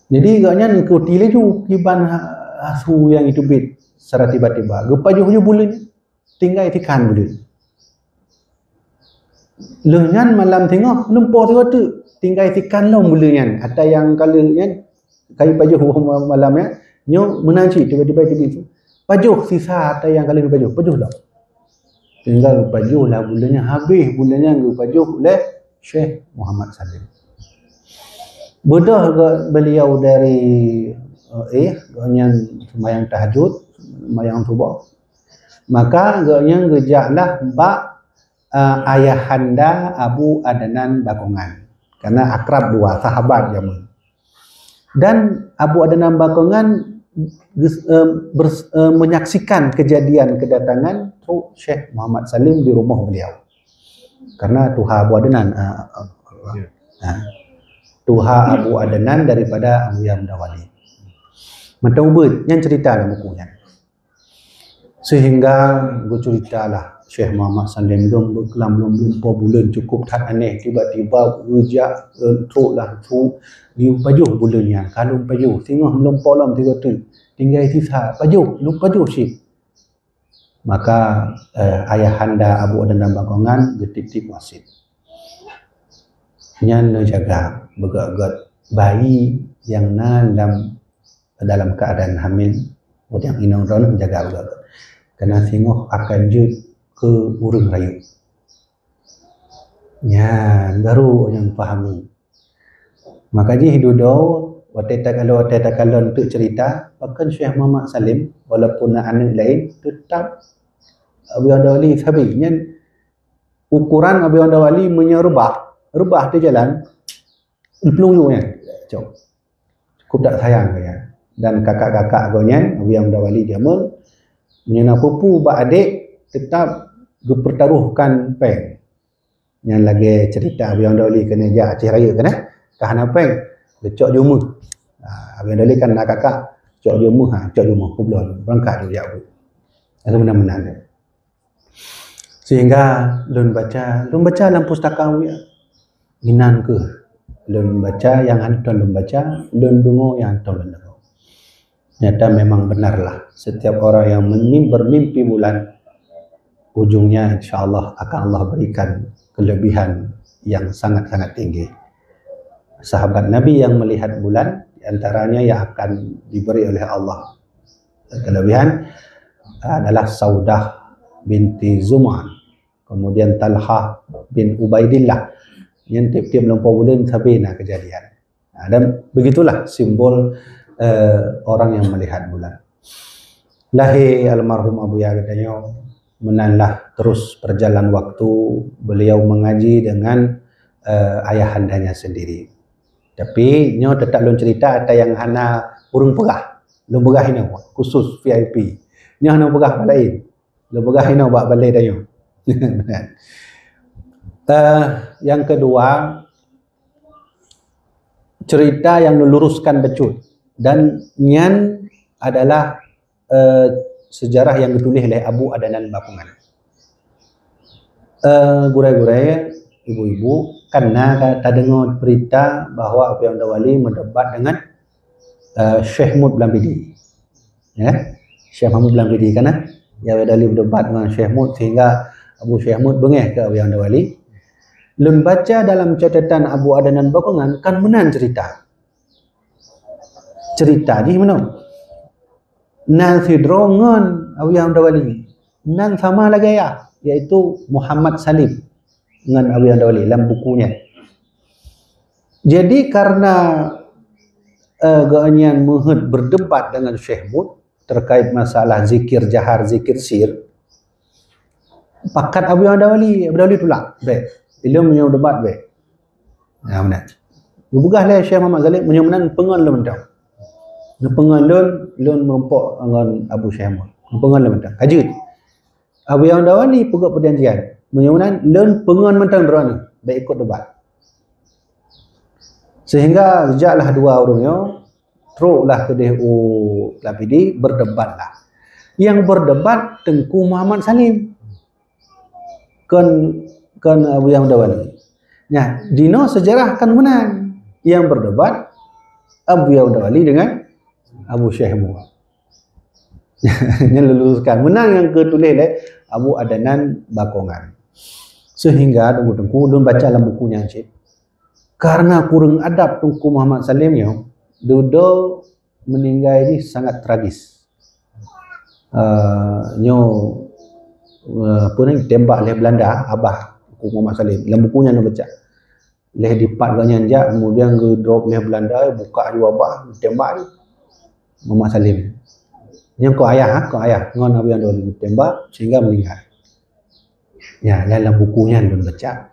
Jadi agaknya ikuti laju kiban asu yang itu bit secara tiba-tiba gepajuh bulunnya tinggal ikan bulun. Lengan malam tengok lumpuh tu tinggal tikan lo mulanya ada yang kalanya kai pajuh malamnya nyo menanci tiba-tiba itu pajuh sisa ada yang kali pajuh lah tinggal pajuh lah bulannya habis bulannya pajuh oleh Syekh Muhammad Salim. Bodoh beliau dari yang sembahyang tahajud, sembahyang subuh. Maka yang gejaklah bak ayahanda Abu Adnan Bakongan. Karena akrab dua sahabat zaman. Dan Abu Adnan Bakongan menyaksikan kejadian kedatangan Syekh Muhammad Salim di rumah beliau. Karena Tuha Abu Adnan Tuha Abu Adnan daripada Abu Yamdawali. Mata ubud yang cerita dalam bukunya. Sehingga gue ceritalah Syekh Muhammad Salim belum berapa bulan cukup tak aneh tiba-tiba rejak teruk lah tu di pajuh bulannya kalau pajuh tengok belum polam tiga tu tinggal sisa pajuh lupa pajuh sih. Maka ayahanda Abu Adnan Bakongan getip-tip wasit. Nyan jaga begak-begak bayi yang dalam keadaan hamil yang inang ron jaga begak kena tengok akan jut ke urang rayu nya baru yang fahami maka ji duduk wateta kalau untuk cerita bahkan Syekh Muhammad Salim walaupun anak lain tetap Abu Yamdawali sabi nya ukuran Abu Yamdawali menyerubah di jalan pelunjuknya cukup tak sayang ya. Dan kakak-kakak gonya Abu Yamdawali jamun menyena pupu bak adik tetap dipertaruhkan peng yang lagi cerita Abu Yamdawali kena ja Aceh Raya kena kahana peng lecok jumah Abu Yamdawali kan nak kakak cok jumah publon berangkat dia Abu itu benar-benar sehingga lun baca dalam pustaka Inan ke lun baca yang hantar lun baca lun dungo yang hantar lun dungo. Nyata memang benarlah setiap orang yang bermimpi bulan ujungnya insyaAllah akan Allah berikan kelebihan yang sangat-sangat tinggi. Sahabat Nabi yang melihat bulan diantaranya yang akan diberi oleh Allah kelebihan adalah Saudah binti Zuman, kemudian Talha bin Ubaidillah yang tiap-tiap melampau bulan sampai nak kejadian. Dan begitulah simbol orang yang melihat bulan. Lahir almarhum Abu Yamdawali menanlah terus perjalanan waktu beliau mengaji dengan ayahandanya sendiri. Tapi nyo tetap belum cerita ada yang hana urung pegah. Belum pegah ini khusus VIP. Nyo hana pegah lain. Belum pegah ini buat balai dah nyo. Yang kedua cerita yang meluruskan becut dan nyan adalah sejarah yang ditulis oleh Abu Adnan Bakongan. Gurai-gurai ibu-ibu karena tak dengar berita bahawa Abu Yamdawali mendebat dengan Syekh Mud Blambidi. Ya, Syekh Mahmud Blambidi karena Abu Yamdawali berdebat dengan Syekh Mud sehingga Abu Syekh Mud bengeh ke Abu Yamdawali. Lun baca dalam catatan Abu Adnan Bakongan kan menan cerita di mana nan sidrongan Abu Yamdawali nan sama lagi ya yaitu Muhammad Salim dengan Abu Yamdawali dalam bukunya. Jadi karena Ga'anyan Muhud berdebat dengan Syekh Mud terkait masalah zikir jahar, zikir sir, pakat Abu Yamdawali tolak baik dia punya debat baik. Ya benar. Bergahlah Syekh Muhammad Salim menyemenan pengan lu mentang. Pengan lun merompok dengan Abu Syekh Mud. Pengan lu mentang. Kajut. Abu Yamdawali pegak perjanjian. Menyemenan lun pengan mentang derana baik ikut debat. Sehingga sejaklah dua orangnya teruklah ke DU Lapidi berdebatlah. Yang berdebat Tengku Muhammad Salim. Kan Abu Yamdawali. Nah, dino sejarah kan menang. Yang berdebat Abu Yamdawali dengan Abu Syekh Mud. Yang luluskan. Menang yang ketulis oleh Abu Adnan Bakongan. Sehingga tengku-tengku belum baca dalam bukunya cik. karena kurang adab Tunku Muhammad Salim Dodo meninggal ini sangat tragis. Apa ni tembak oleh Belanda abah Tunku Muhammad Salim. Dalam bukunya nak baca. Leh dipat ganyan jak, kemudian ke drop oleh Belanda, buka di abah, tembak ni Muhammad Salim. Yang kau ayah ngon Abi yang dulu tembak sehingga meninggal. Ya, dalam bukunya belum baca.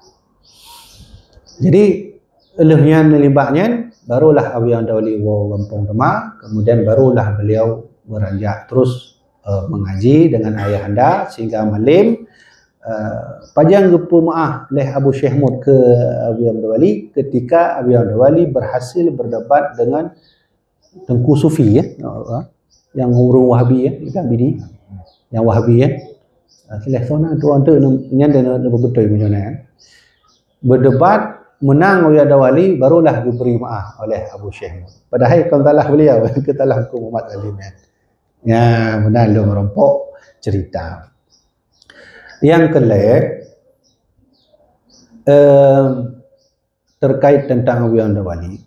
Jadi elehnya nelibatnya barulah Abi yang dulu Kampung Demak, kemudian barulah beliau beranjak terus mengaji dengan ayahanda sehingga malim pajang gepu maah leh Abu Syekh Mud ke Abi Abdul Wali ketika Abi Abdul Wali berhasil berdebat dengan Tengku Sufi yang urung Wahabi bini yang Wahabi sileh sona tu ante nyan dan betul macam berdebat menang Abi Abdul Wali barulah diberi maaf oleh Abu Syekh Mud. Padahal kalau talah beliau ketalah Tunku Muhammad Salim ya benar lu merompok cerita. Yang kelak terkait tentang Abi Abdul Wali.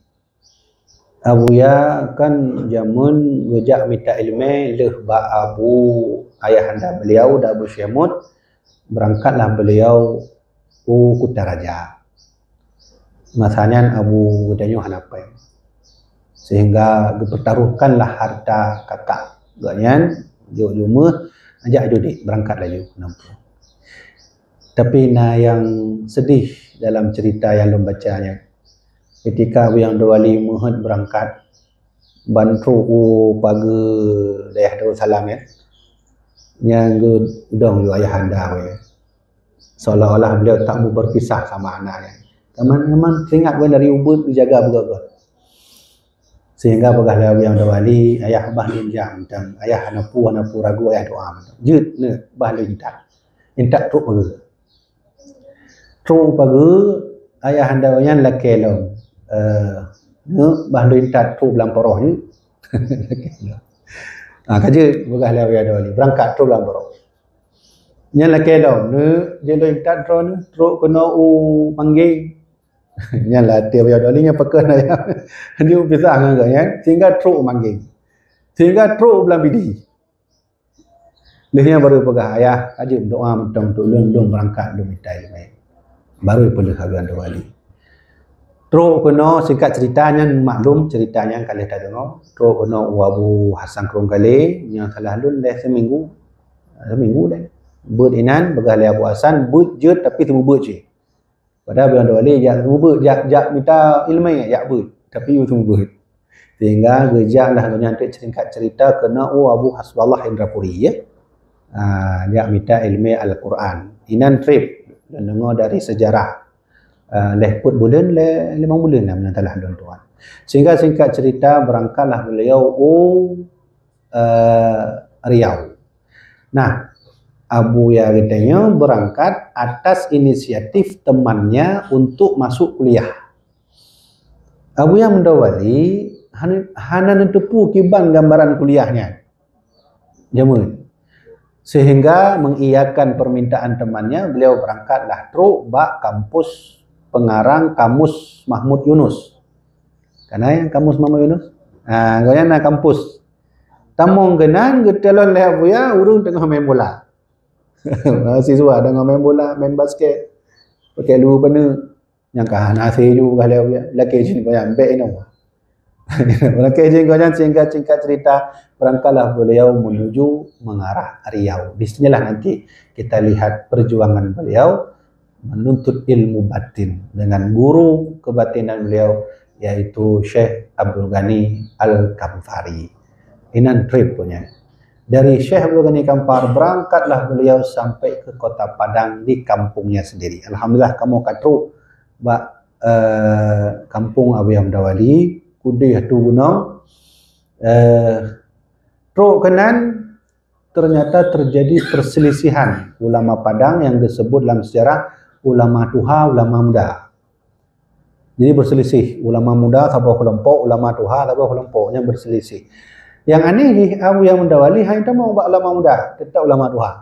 Abuya kan jamun ngejak minta ilmu leh ba abu ayahanda beliau da Abu Syekh Mud, berangkatlah beliau ke Kutaraja. Masanya Abu Danyo Hanapai. Sehingga dipertaruhkanlah harta kakak. Ganyan jumlah ajak judik berangkat lagi nampak. Tapi yang sedih dalam cerita yang dibacanya ketika Abi Abdul Wali Muhammad berangkat bantu pagi daerah Darussalam yang gedong ayahanda seolah-olah beliau tak mau berpisah sama anaknya. Teman-teman teringat dari Ubud dijaga betul-betul. Sehingga pegah Abi Abdul Wali ayah bah linjang dan ayah anapu ragu ayah doa. Jut ne bah linjang. Intak truk pagi. Truk pagi ayah handanya lakelong. Bah lintat truk lamporoh ni. Kaje pegah Abi Abdul Wali berangkat truk lamporoh. Nya lakelong ne je lintat truk ni truk kena panggil. Nyalah dia Abi Abdul Wali nya pekan ayah. Dia pisah dengan sehingga truk manggil. Sehingga truk belah bidi. Lehnya baru pegah ayah ajib doa mentong tu lung berangkat lu minta ilmu. Baru pelih Abi Abdul Wali. Truk kena singkat ceritanya maklum ceritanya kalian tak dengar. Truk kena Abu Hasan Krong kali yang salah lun dah seminggu dah. Bud inan pegah Abu Hasan bud je tapi temu bud je. Padahal Abi Abdul Wali jak minta ilmu jak bud tapi you temu bud. Sehingga gejaklah menyantik singkat cerita kena Abu Hasballah Indrapuri jak minta ilmu Al-Quran. Inan trip dan dengar dari sejarah lehput bulan le 5 bulan dah menantalah tuan. Sehingga singkat cerita berangkatlah beliau Riau. Nah, Abu ya katanya berangkat atas inisiatif temannya untuk masuk kuliah. Abu yang mendawali hana netepu kiban gambaran kuliahnya. Jamun. Sehingga mengiyakan permintaan temannya, beliau berangkatlah truk bak kampus pengarang Kamus Mahmud Yunus. Karena yang Kamus Mahmud Yunus? Goyan na kampus. Tamong genan getelon leh Abu ya urung tengah main bola. Siswa tengah main bola, main basket. Pakai lu benda yang kah nasi ju kah leh Abu ya. Laki jin ko yang be ino. Laki jin ko yang singkat cerita berangkatlah beliau menuju mengarah Riau. Di sinilah nanti kita lihat perjuangan beliau menuntut ilmu batin dengan guru kebatinan beliau yaitu Syekh Abdul Ghani Al-Kamfari. Inan trip punya. Dari Syekh Abdul Ghani Kampar berangkatlah beliau sampai ke kota Padang di kampungnya sendiri. Alhamdulillah kamu katru bak kampung Abi Abdul Wali kudih tu gunung. Truk kanan ternyata terjadi perselisihan ulama Padang yang disebut dalam sejarah ulama tuha, ulama muda. Jadi berselisih ulama muda sahabat kelompok, ulama tuha sahabat kelompoknya berselisih. Yang aneh di Abu yang mendawali hanya mau buat ulama muda, tetap ulama tuha.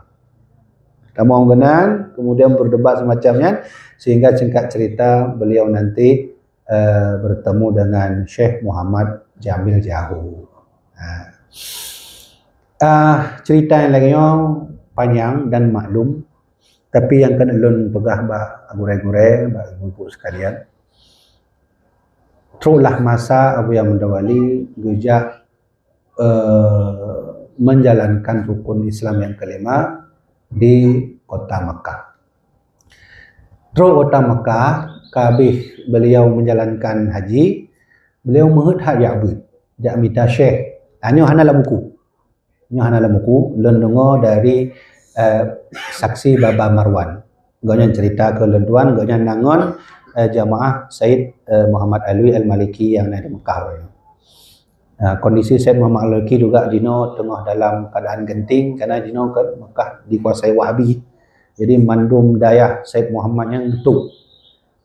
Tak mau genan, kemudian berdebat semacamnya sehingga singkat cerita beliau nanti bertemu dengan Syekh Muhammad Jamil Jahu. Cerita yang lagi panjang dan maklum, tapi yang kena lun pegah ba gure-gure ba ibu sekalian. Teruslah masa Abu Yang Mendawali gejak menjalankan rukun Islam yang kelima di kota Mekah. Terus kota Mekah, kabeh beliau menjalankan haji, beliau menghut hak Ya'bud, jak minta Syekh. Ini hanalah buku. Ini hanalah buku, lun dengar dari saksi Baba Marwan. Gonya cerita ke lentuan, gonya nangon jamaah Said Muhammad Alwi Al-Maliki yang ada di Mekah. Kondisi Said Muhammad Al-Maliki juga Jino tengah dalam keadaan genting karena Jino ke Mekah dikuasai Wahabi. Jadi mandum dayah Said Muhammad yang betul.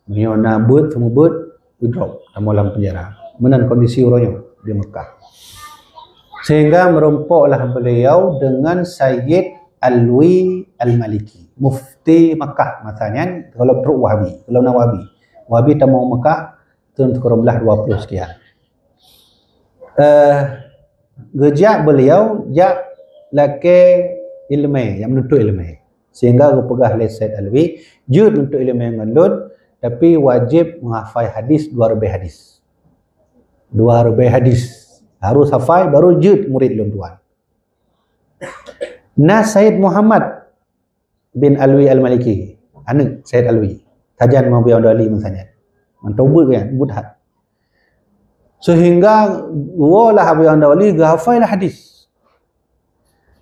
Beliau nak but, semua but, drop dalam penjara. Menan kondisi orangnya di Mekah. Sehingga merompoklah beliau dengan Sayyid Alwi Al-Maliki, mufti Mekah masanya kalau teruk Wahabi, kalau nak Wahabi. Wahabi tak mau Mekah, tahun 20 sekian. Gejak beliau jak laki ilmu yang menuntut ilmu, sehingga pegah oleh Said Alwi jud untuk ilmu yang ngelun, tapi wajib menghafal hadis 2 hadis. 2 hadis harus hafal baru jud murid lun tuan. Nah, Said Muhammad bin Alwi Al-Maliki, anak Said Alwi, tajan mau biar Ali misalnya, mantau kan, budhat. Sehingga walah Abu Yang Dawali hafal hadis.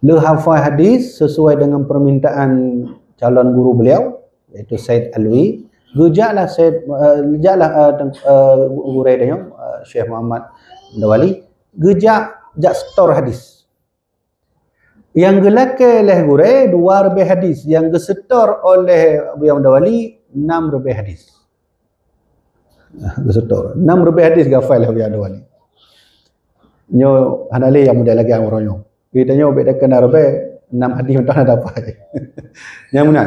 Le hafal hadis sesuai dengan permintaan calon guru beliau, iaitu Said Alwi. Gejaklah Said guru dia Syekh Muhammad Dawali, gejak setor hadis. Yang gelake oleh gure 2 hadis, yang gesetor oleh Abu Yang Dawali 6 hadis. Gesetor 6 hadis gafal Abu Yang Dawali. Nyo hanali yang muda lagi amronyo. Kita nyo beda kena 6 hadis untuk ada apa. Yang mana?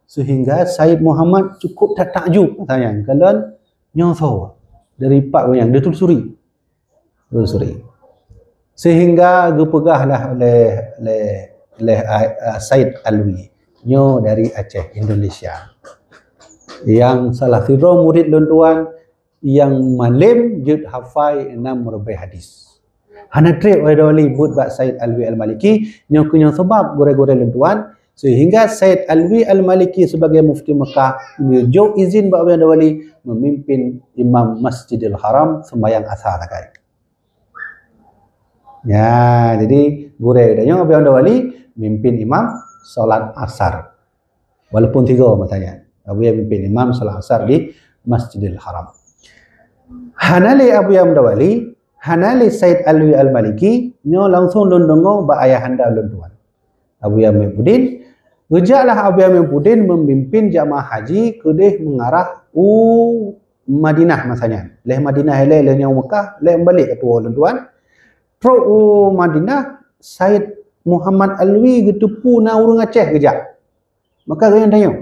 Sehingga Said Muhammad cukup tak takjub katanya. Kalau nyo tahu dari pak yang dia telusuri. Sehingga gepegahlah oleh Said Alwi nyo dari Aceh, Indonesia, yang salah satu murid lontuan yang malim jud hafai 6 hadis. Hana trip Dawali but bak Said Alwi Al-Maliki nyo kunyo sebab gore-gore lontuan, sehingga Said Alwi Al-Maliki sebagai mufti Mekah menunjuk izin bak Dawali memimpin imam Masjidil Haram sembahyang asar kai. Ya, jadi gure dia Abu Yang Dawali mimpin imam salat asar. Walaupun 3 matanya. Abu Yang mimpin imam salat asar di Masjidil Haram. Hanali Abu Yang Dawali, hanali Said Alwi Al-Maliki nyo langsung londongo ba ayahanda lontuan. Abu Yang Mempudin, gejaklah Abu Yang Mempudin memimpin jamaah haji kedeh mengarah Madinah masanya. Leh Madinah leh nyau Mekah, leh balik ke tua lontuan. Pro Madinah, Said Muhammad Alwi getupu na urang Aceh gejak. Maka kalian tanya,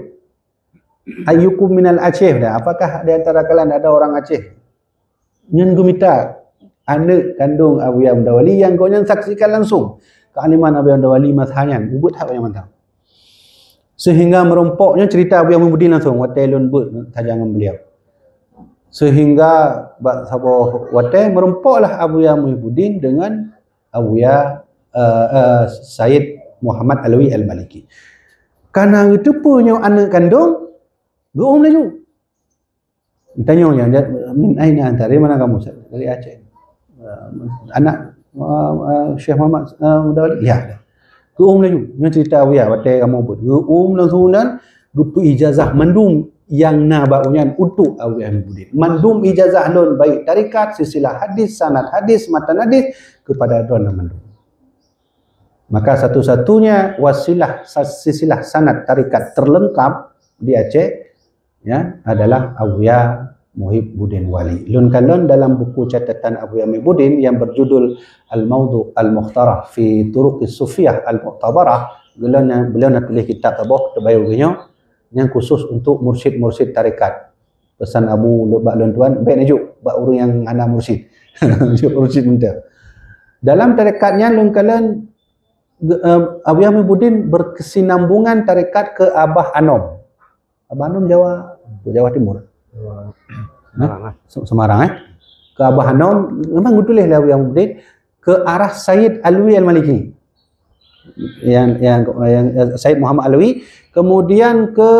ayyukum minal Aceh dah? Apakah di antara kalian ada orang Aceh? Nyen gumita anak kandung Abu Yang Dawali yang kau yang saksikan langsung kealiman Abu Yang Dawali masanya, ubud hak yang mantap. Sehingga merompoknya cerita Abu Yang Mubudin langsung watelun but tajangan beliau. Sehingga sahabat watai merompoklah Abu Yang Muhyiddin dengan Abu Ya Said Muhammad Alwi Al-Maliki. Karena itu punya anak kandung, geum laju. Tanya min aina anta? Dari mana kamu? Dari Aceh. Anak Syekh Muhammad Dawali? Ya. Geum laju. Nya cerita Abu Ya watai kamu buat. Geum langsung dan dupu ijazah mandum yang nabakunya untuk Abu Yang Mubudin. Mandum ijazah lon baik tarikat, silsilah hadis, sanad hadis, matan hadis kepada dona mandum. Maka satu-satunya wasilah silsilah sanad tarikat terlengkap di Aceh ya adalah Abu Ya Muhyiddin Wali. Lun kalon dalam buku catatan Abu Ya Muhyiddin yang berjudul Al-Mawdu' Al-Mukhtarah fi Turuqis Sufiyah Al-Mu'tabarah, beliau nak tulis kitab tabah terbayu yang khusus untuk mursyid-mursyid tarikat. pesan Abu bak lon tuan baik najuk bak urang yang ana mursyid. Mursyid minta. Dalam tarekatnya lon kalan Abu Muhyiddin berkesinambungan tarekat ke Abah Anom. Abah Anom Jawa Timur. Semarang ke Abah Anom memang tulis lah Abu Muhyiddin ke arah Sayyid Alwi Al-Maliki. Yang Sayyid Muhammad Alwi, kemudian ke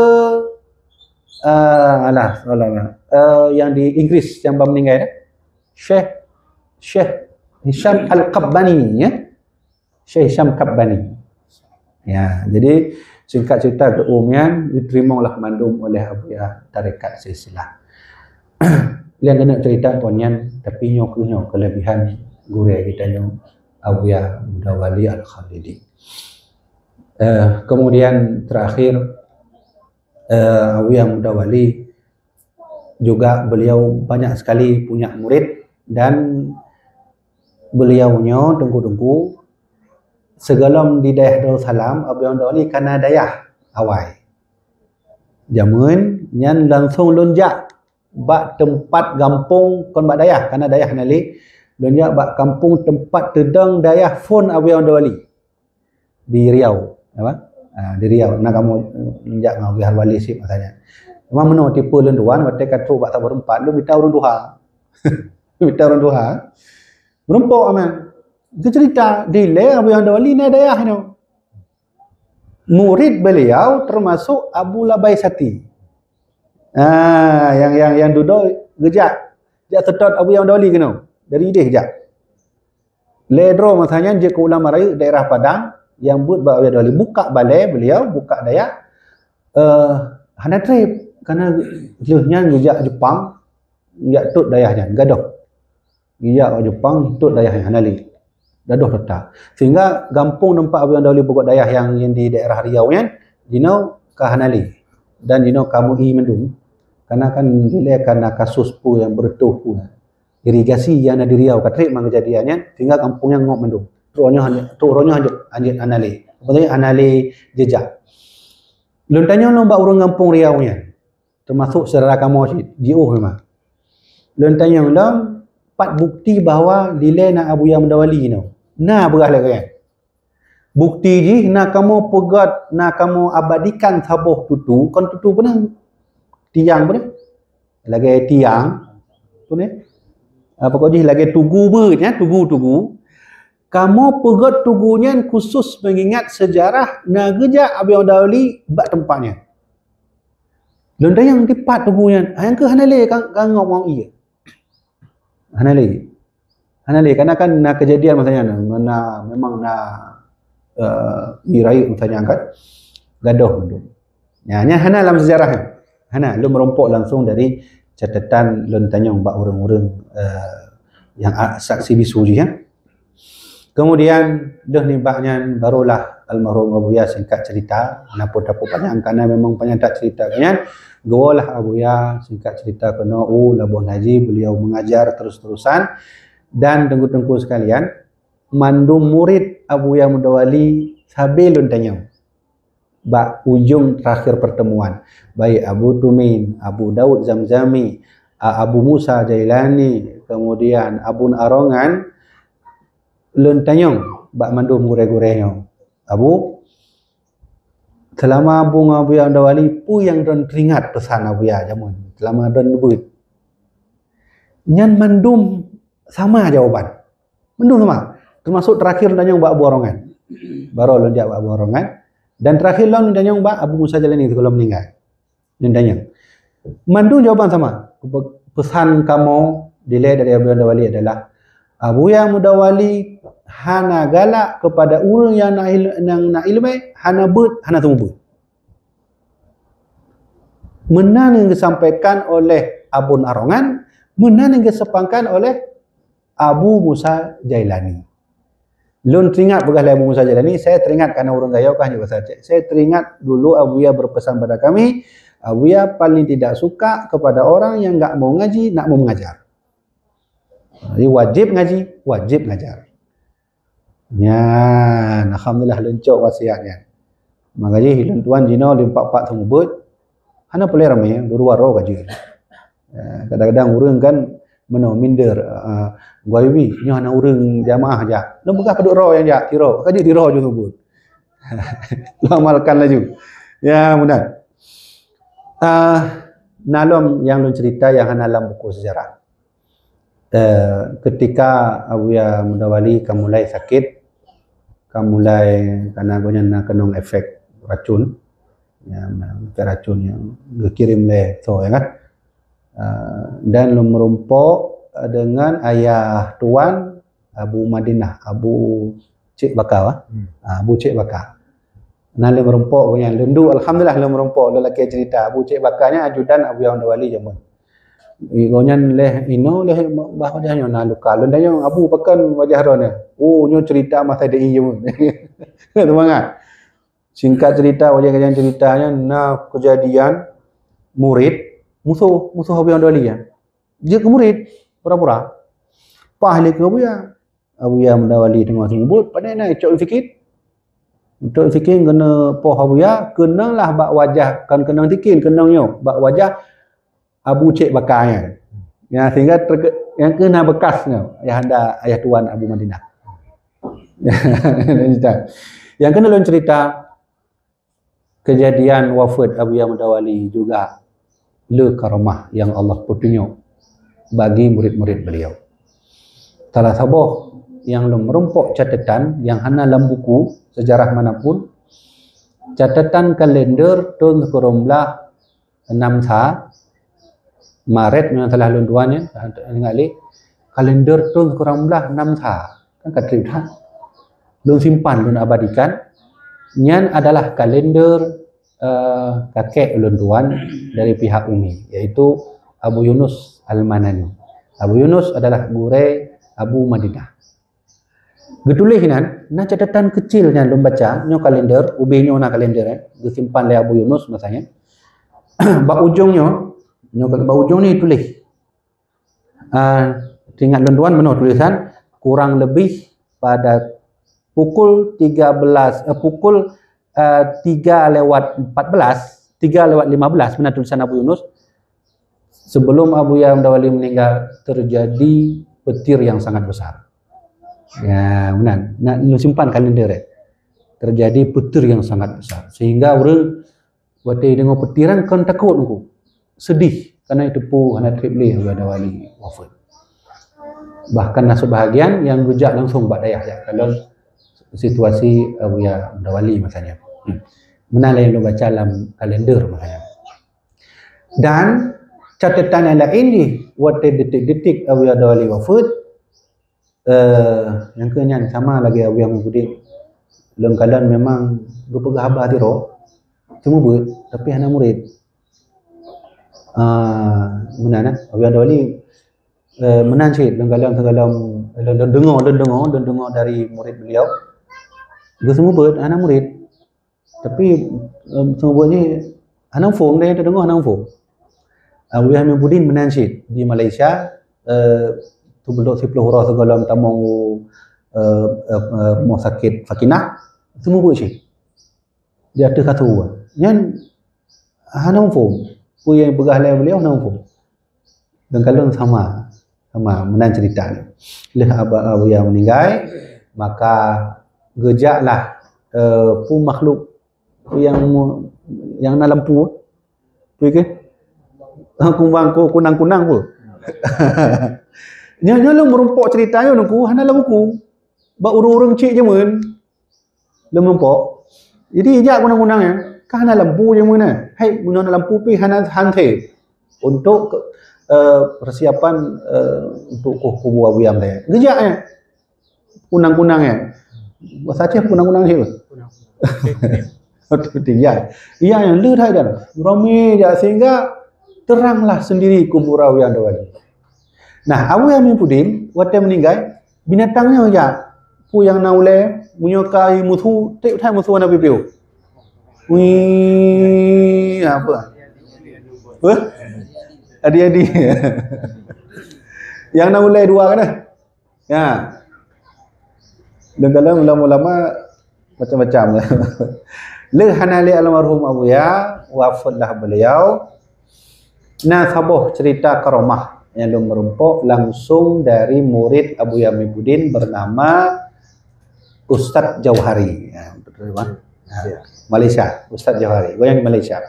yang di Inggris yang baru meninggal Syekh Hisham Al-Qabbani ya. Syekh Hisham Qabbani. Ya, jadi singkat cerita keumuman diterimalah mandum oleh Abu Ya tarekat silsilah. Yang kena cerita tuannya tapi nyo kelebihan guru kita nyo Abu Ya Mudawali Al-Khalidi. Kemudian terakhir Abu Ya Mudawali juga beliau banyak sekali punya murid dan beliaunya tengku-tengku segalom di daerah Darussalam Abu Ya Mudawali kana dayah awai. Jamun nyan langsung lonjak bak tempat gampung kon bak dayah kana dayah nali lonjak bak kampung tempat tedang dayah fon Abu Ya Mudawali di Riau apa? Di Riau nak kamu lonjak ngau Abu Ya Mudawali sip masanya. Memang meno tipu lenduan batai katru bak tak berempat lu bita urun duha. Bita urun duha. Berempok aman. Dia cerita delay Abu Ya Mudawali ni dayah ni. Murid beliau termasuk Abu Labai Sati. Yang duduk gejak. Dia sedot Abu Ya Mudawali kena. Dari dia gejak. Ledro masanya je ke ulama raya daerah Padang yang buat Abu Ya Mudawali buka balai beliau, buka dayah hana trip karena lehnya gejak Jepang, gejak tut dayahnya gadoh. Gejak Jepang tut dayahnya hanali. Dadah letak. Sehingga gampung nampak Abu Ya Mudawali buat dayah yang di daerah Riau kan, dino ke Hanali dan dino kamu mendung. Karena kan bila karena kasus pu yang bertuh pu irigasi yang ada di Riau katrik mang kejadiannya sehingga kampungnya ngok mendung. Turunnya anjir Hanali. Maksudnya Hanali jejak. Lontanya lomba urang kampung Riau nya. Termasuk saudara kamu jiuh memang. Lontanya lom empat bukti bahawa dile nak Abu Ya Mudawali ni. Nah berah lagi kan. Bukti ji nak kamu pegat, nak kamu abadikan sabuh tutu, kon tutu pun tiang pun. Lagi tiang tu ni. Apa kau ji lagi tugu bernya, tugu. Kamu pegat tugunya khusus mengingat sejarah nageja Abu Ya Mudawali bak tempatnya. Londa yang dipat tugunya, yang ke Hanale kan ngomong iya. Hanali karena kan nak kejadian masanya memang diraih masanya angkat gadoh mendung. Ya hana dalam sejarah hana lu merompok langsung dari catatan lun tanyong bak urang-urang yang saksi bisu je ya. Kemudian dah nibaknya barulah almarhum Abu Ya singkat cerita napa-napa panjang karena memang panjang tak cerita kan. Gawalah Abu Ya singkat cerita kena Labuan Haji beliau mengajar terus-terusan dan tengku-tengku sekalian mandum murid Abu Ya Mudawali sabilun tanyong bak ujung terakhir pertemuan baik Abu Tumin, Abu Daud Zamzami, Abu Musa Jailani, kemudian Abu Arongan lun tanyong bak mandum gure-gurenya Abu selama Abu Ya Mudawali pu yang don teringat pesan Abu Ya jamun selama don lebut nyan mandum sama jawaban mandum sama termasuk terakhir tanyong bak Abu Arongan baru lon jawab Abu Arongan dan terakhir lon tanyong bak Abu Musa Jalani kalau meninggal lon tanyong mandum jawaban sama pesan kamu delay dari Abu Ya Mudawali adalah Abu Ya Mudawali hana galak kepada orang yang nak ilmu hana but hana temu but. Menan yang disampaikan oleh Abu Arongan, menan yang disepangkan oleh Abu Musa Jailani. Lun teringat begas Abu Musa Jailani, saya teringat karena orang gayau kan juga saja. Saya teringat dulu Abu Ya berpesan pada kami, Abu Ya paling tidak suka kepada orang yang enggak mau ngaji, nak mau mengajar. Jadi wajib ngaji, wajib ngajar. Ya, alhamdulillah lencok wasiatnya. Makanya hilun tuan jino limpak-pak tengubut. Hana boleh ramai, dua roh gaji. Kadang-kadang orang kan minder guaiwi nyo ana urang jamaah aja. Lu begah paduk ro yang jak tiro. Kaji di ro juga sebut. Lu amalkan laju. Ya mudah. Nalom yang lu cerita yang dalam buku sejarah. Ketika Abuya Mudawali kamulai sakit, kamulai karena gonya kenong efek racun, ya racun yang dikirim le so ya kan. Dan lu merumpok dengan ayah tuan Abu Madinah, Abu Cik Bakar, Abu Cik Bakar. Nah lu merumpok gonya lendu, alhamdulillah lu merumpok lelaki cerita Abu Cik Bakarnya ajudan Abu Mudawali jamun. Igonyan leh ino leh bah wajahnya na luka lendanya Abu pakan wajah rona. Oh nyo cerita masa dei jamun. Semangat. Singkat cerita wajah kejadian ceritanya na kejadian murid musuh Abu Mudawali ya. Dia ke murid pura-pura. Pahli ke Abu Mudawali tengah sembut pandai nak cok sikit. Untuk sikit kena poh Abu ya kenalah bak wajah kan kenang tikin kenangnya bak wajah Abu Cik Bakarnya. Ya sehingga yang kena bekasnya ayah tuan Abu Madinah. Yang kena lawan cerita kejadian wafat Abu Mudawali juga le karamah yang Allah petunjuk bagi murid-murid beliau. Salah satu yang merumpok catatan yang hana dalam buku sejarah manapun, catatan kalender tahun kerumlah 6 sa Maret yang telah lunduannya ngali kalender tahun kerumlah 6 sa kan katrita lun simpan lun abadikan nyan adalah kalender kakek lunduan dari pihak Umi yaitu Abu Yunus Al-Manani. Abu Yunus adalah gure Abu Madinah. Getulih nan, na catatan kecilnya lu baca, nyo kalender, ubinyo na kalender, disimpan oleh Abu Yunus masanya. Ba ujungnya, nyo ba ujung ni tulis. Tinggal lunduan menurut tulisan kurang lebih pada pukul 3 lewat 14, 3 lewat 15 benar tulisan Abu Yunus. Sebelum Abu Mudawali meninggal terjadi petir yang sangat besar. Ya, benar. Nak lu simpan kalender terjadi petir yang sangat besar sehingga orang waktu dengar petiran kan takut aku. Sedih karena itu pu anak tripli Abu Mudawali wafat. Bahkan nasib bahagian yang gejak langsung bak dayah ya kalau situasi Abu Mudawali masanya. Mana yang lu baca dalam kalender masanya. Dan catatan yang lain ni waktu detik-detik Abu Mudawali wafat yang kenyan sama lagi Abu Mudawali dalam keadaan memang berpegang abah tiro cuma buat tapi anak murid mana Abu Mudawali menancit dalam dengar dari murid beliau dia semua buat anak murid tapi semua buat ni anak fong dia terdengar anak fong. Abu Mudawali menancit di Malaysia tu belok 10 orang segala tamang rumah sakit Sakinah semua buat sih dia ada satu yang hanam fom pu yang begah lai beliau hanam fom dan kalau sama menan cerita ni leh Abu yang meninggal maka gejaklah pu makhluk yang dalam pu tu ke kumbang kunang-kunang pun nya lu merumpok ceritanya nungku hana dalam buku ba urang-urang cik je mun lu merumpok jadi ijak kunang-kunangnya kan hana lampu je mun hai guna lampu pi hana hantai untuk persiapan untuk kubu Abu Yam saya gejaknya kunang-kunangnya saja kunang-kunang siapa iya yang lu dah dan ramai je sehingga teranglah sendiri kubur Abu Mudawali. Nah, Abu Mudawali waktu meninggal binatangnya aja pu yang naule munyokai musuh tak thai musuh Nabi piu. Wih, apa? Adi-adi. Yang naule dua kan? Ya. Dan kalau ulama-ulama macam-macam. Le hanali almarhum Abu Ya wafatlah beliau Nasabah cerita karamah yang lu merumpok langsung dari murid Abu Yamibuddin bernama Ustadz Jauhari. Ya, betul Bang? Malaysia, Ustadz Jauhari, goyang di Malaysia.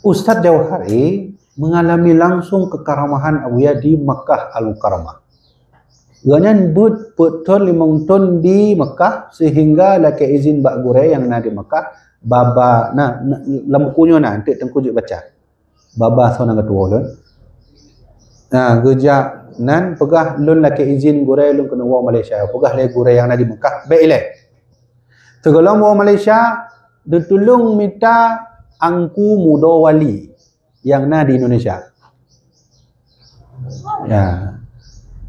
Ustadz Jauhari mengalami langsung kekaramahan Abuya di Makkah Al-Mukarramah. Ganyan but betul 5 tahun di Makkah sehingga laki izin bak gure yang na di Makkah baba nah lambukunyo na nanti tengkujuk baca. Baba sona ketua lun. Nah, gejak nan pegah lun laki izin gure lun kena wa Malaysia. Pegah le gure yang na di Makkah baik ile. Segala wa Malaysia ditulung minta angku muda wali yang na di Indonesia. Ya.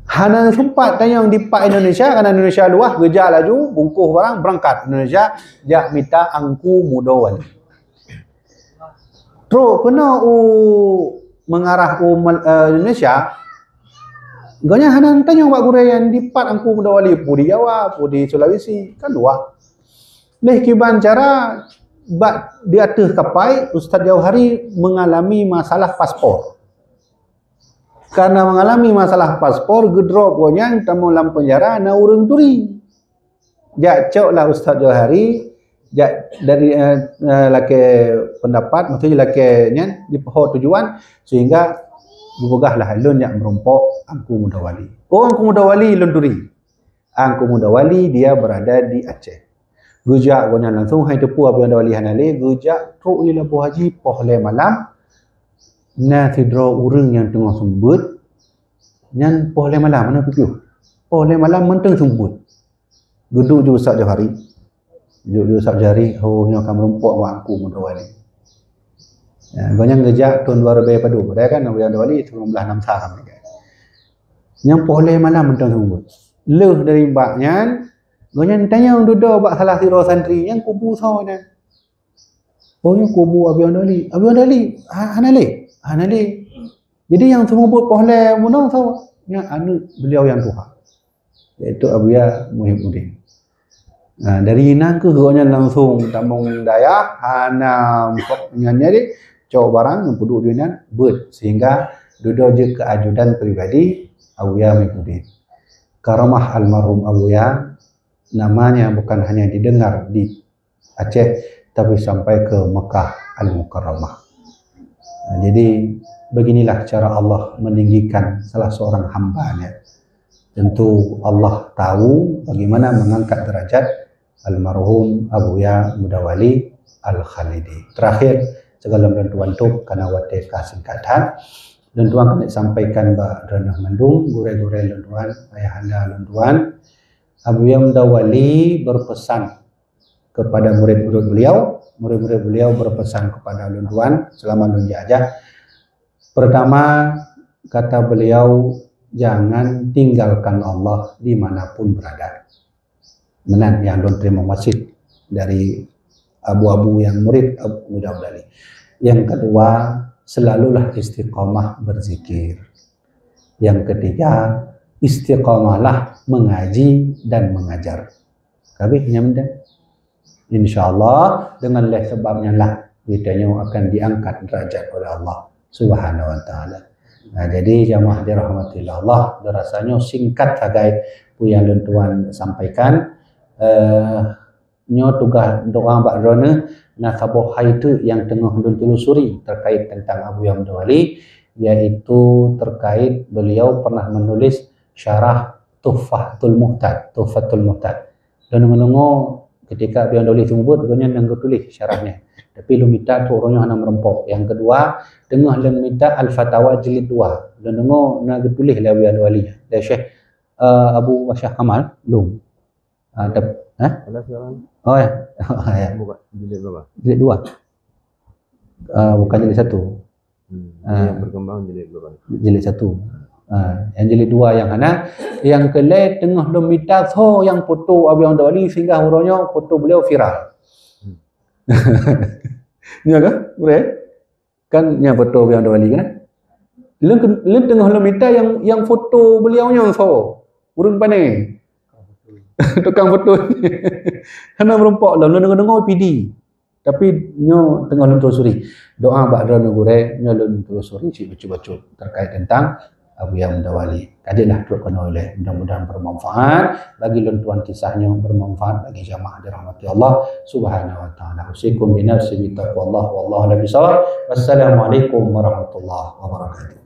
Hana sempat tanya di Pak Indonesia karena Indonesia luas gejak laju bungkuh barang berangkat Indonesia jak minta angku muda wali. Terus kena mengarah Indonesia. Ganya hana tanya Pak Guru yang di Pak angku muda wali pu di Jawa, pu di Sulawesi kan luas. Leh kiban cara di atas kapal Ustaz Jauhari mengalami masalah paspor. Karena mengalami masalah paspor, gedrop gonya tamu dalam penjara na urang turi. Jak cok lah Ustaz Jauhari, jak dari laki pendapat, maksudnya laki nya di pohon tujuan sehingga gugahlah lun yang merompok angku muda wali. Oh, angku muda wali lun turi. Angku muda wali dia berada di Aceh. Gujak gonya langsung hai tepu Abu Muda Wali hanale, gujak truk lila Bu Haji pohle malam. Na tidro urang yang tengah sembut nyan pohle malam mana pipiu pohle malam menteng sembut geduk ju Ustaz Jauhari ju Ustaz Jauhari nya akan merompok wa angku muda wali ya banyak ngejak tahun 2000 padu pada kan Abu Muda Wali 1963 kan yang pohle malam menteng sembut leh dari baknya banyak tanya duduk bak salah siro santri yang kubu sawana oh yang kubu Abu Muda Wali Hanali. Jadi yang semua buat pohle munang tahu yang anu beliau yang Tuhan. Iaitu Abuya Muhyiddin. Nah, dari inang ke gonya langsung tamung daya hanam nyanyi di cowok barang yang puduk dunia buat sehingga duduk je ke ajudan pribadi Abuya Muhyiddin. Karamah almarhum Abuya namanya bukan hanya didengar di Aceh tapi sampai ke Makkah Al-Mukarramah. Nah, jadi beginilah cara Allah meninggikan salah seorang hambanya. Tentu Allah tahu bagaimana mengangkat derajat almarhum Abuya Muda Wali Al-Khalidi. Terakhir segala bantuan tu karena wate kasingkatan dan tuan kena sampaikan ba Renah Mendung gure-gure lenduan ayahanda lenduan Abuya Muda Wali berpesan kepada murid-murid beliau. Murid-murid beliau berpesan kepada lunduan selama lunja aja. Pertama, kata beliau, jangan tinggalkan Allah dimanapun berada. Menan yang don terima wasit dari abu-abu yang murid Abu Muda Wali. Yang kedua, selalulah istiqamah berzikir. Yang ketiga, istiqamahlah mengaji dan mengajar. Kabeh nyamda. InsyaAllah dengan leh sebabnya lah kitanya akan diangkat derajat oleh Allah Subhanahu Wa Taala. Nah, jadi jamaah dirahmati Allah, rasanya singkat sagai yang tuan sampaikan. Nyo tugas doa Mbak Rona nasabah itu yang tengah telusuri terkait tentang Abu Muda Wali, yaitu terkait beliau pernah menulis syarah Tuhfatul Muhtad. Dan menunggu ketika Abu Muda Wali sumut banyak yang tulis syarahnya. Tapi lu minta tu orangnya hanya merempok. Yang kedua, tengah lu minta Al-Fatawa jilid 2. Lu dengar nak tulis lah Abu Muda Wali. Dari Syekh Abu Wasyah Kamal belum. Ada sekarang. Oh ya. Buka jilid berapa? Jilid 2. Bukan jilid 1. Yang berkembang jilid berapa? Jilid 1. Yang jilid 2 yang mana yang kelai tengah lu minta yang foto Abu Muda Wali sehingga hurufnya foto beliau viral. Ni agak boleh kan yang foto Abu Muda Wali kan lu tengah lu minta yang foto beliau nya urun pandai tukang foto karena merompak lah lu dengar PD Tapi nyo tengah lun telusuri doa ba'da nugure nyo lun telusuri si baca-baca terkait tentang Abu Yang Mudawali. Kajilah terus kena oleh mudah-mudahan bermanfaat bagi lun tuan kisahnya, bermanfaat bagi jamaah dirahmati Allah Subhanahu wa taala. Usikum bi nafsi bi taqwallah wallahu la bisawab. Wassalamualaikum warahmatullahi wabarakatuh.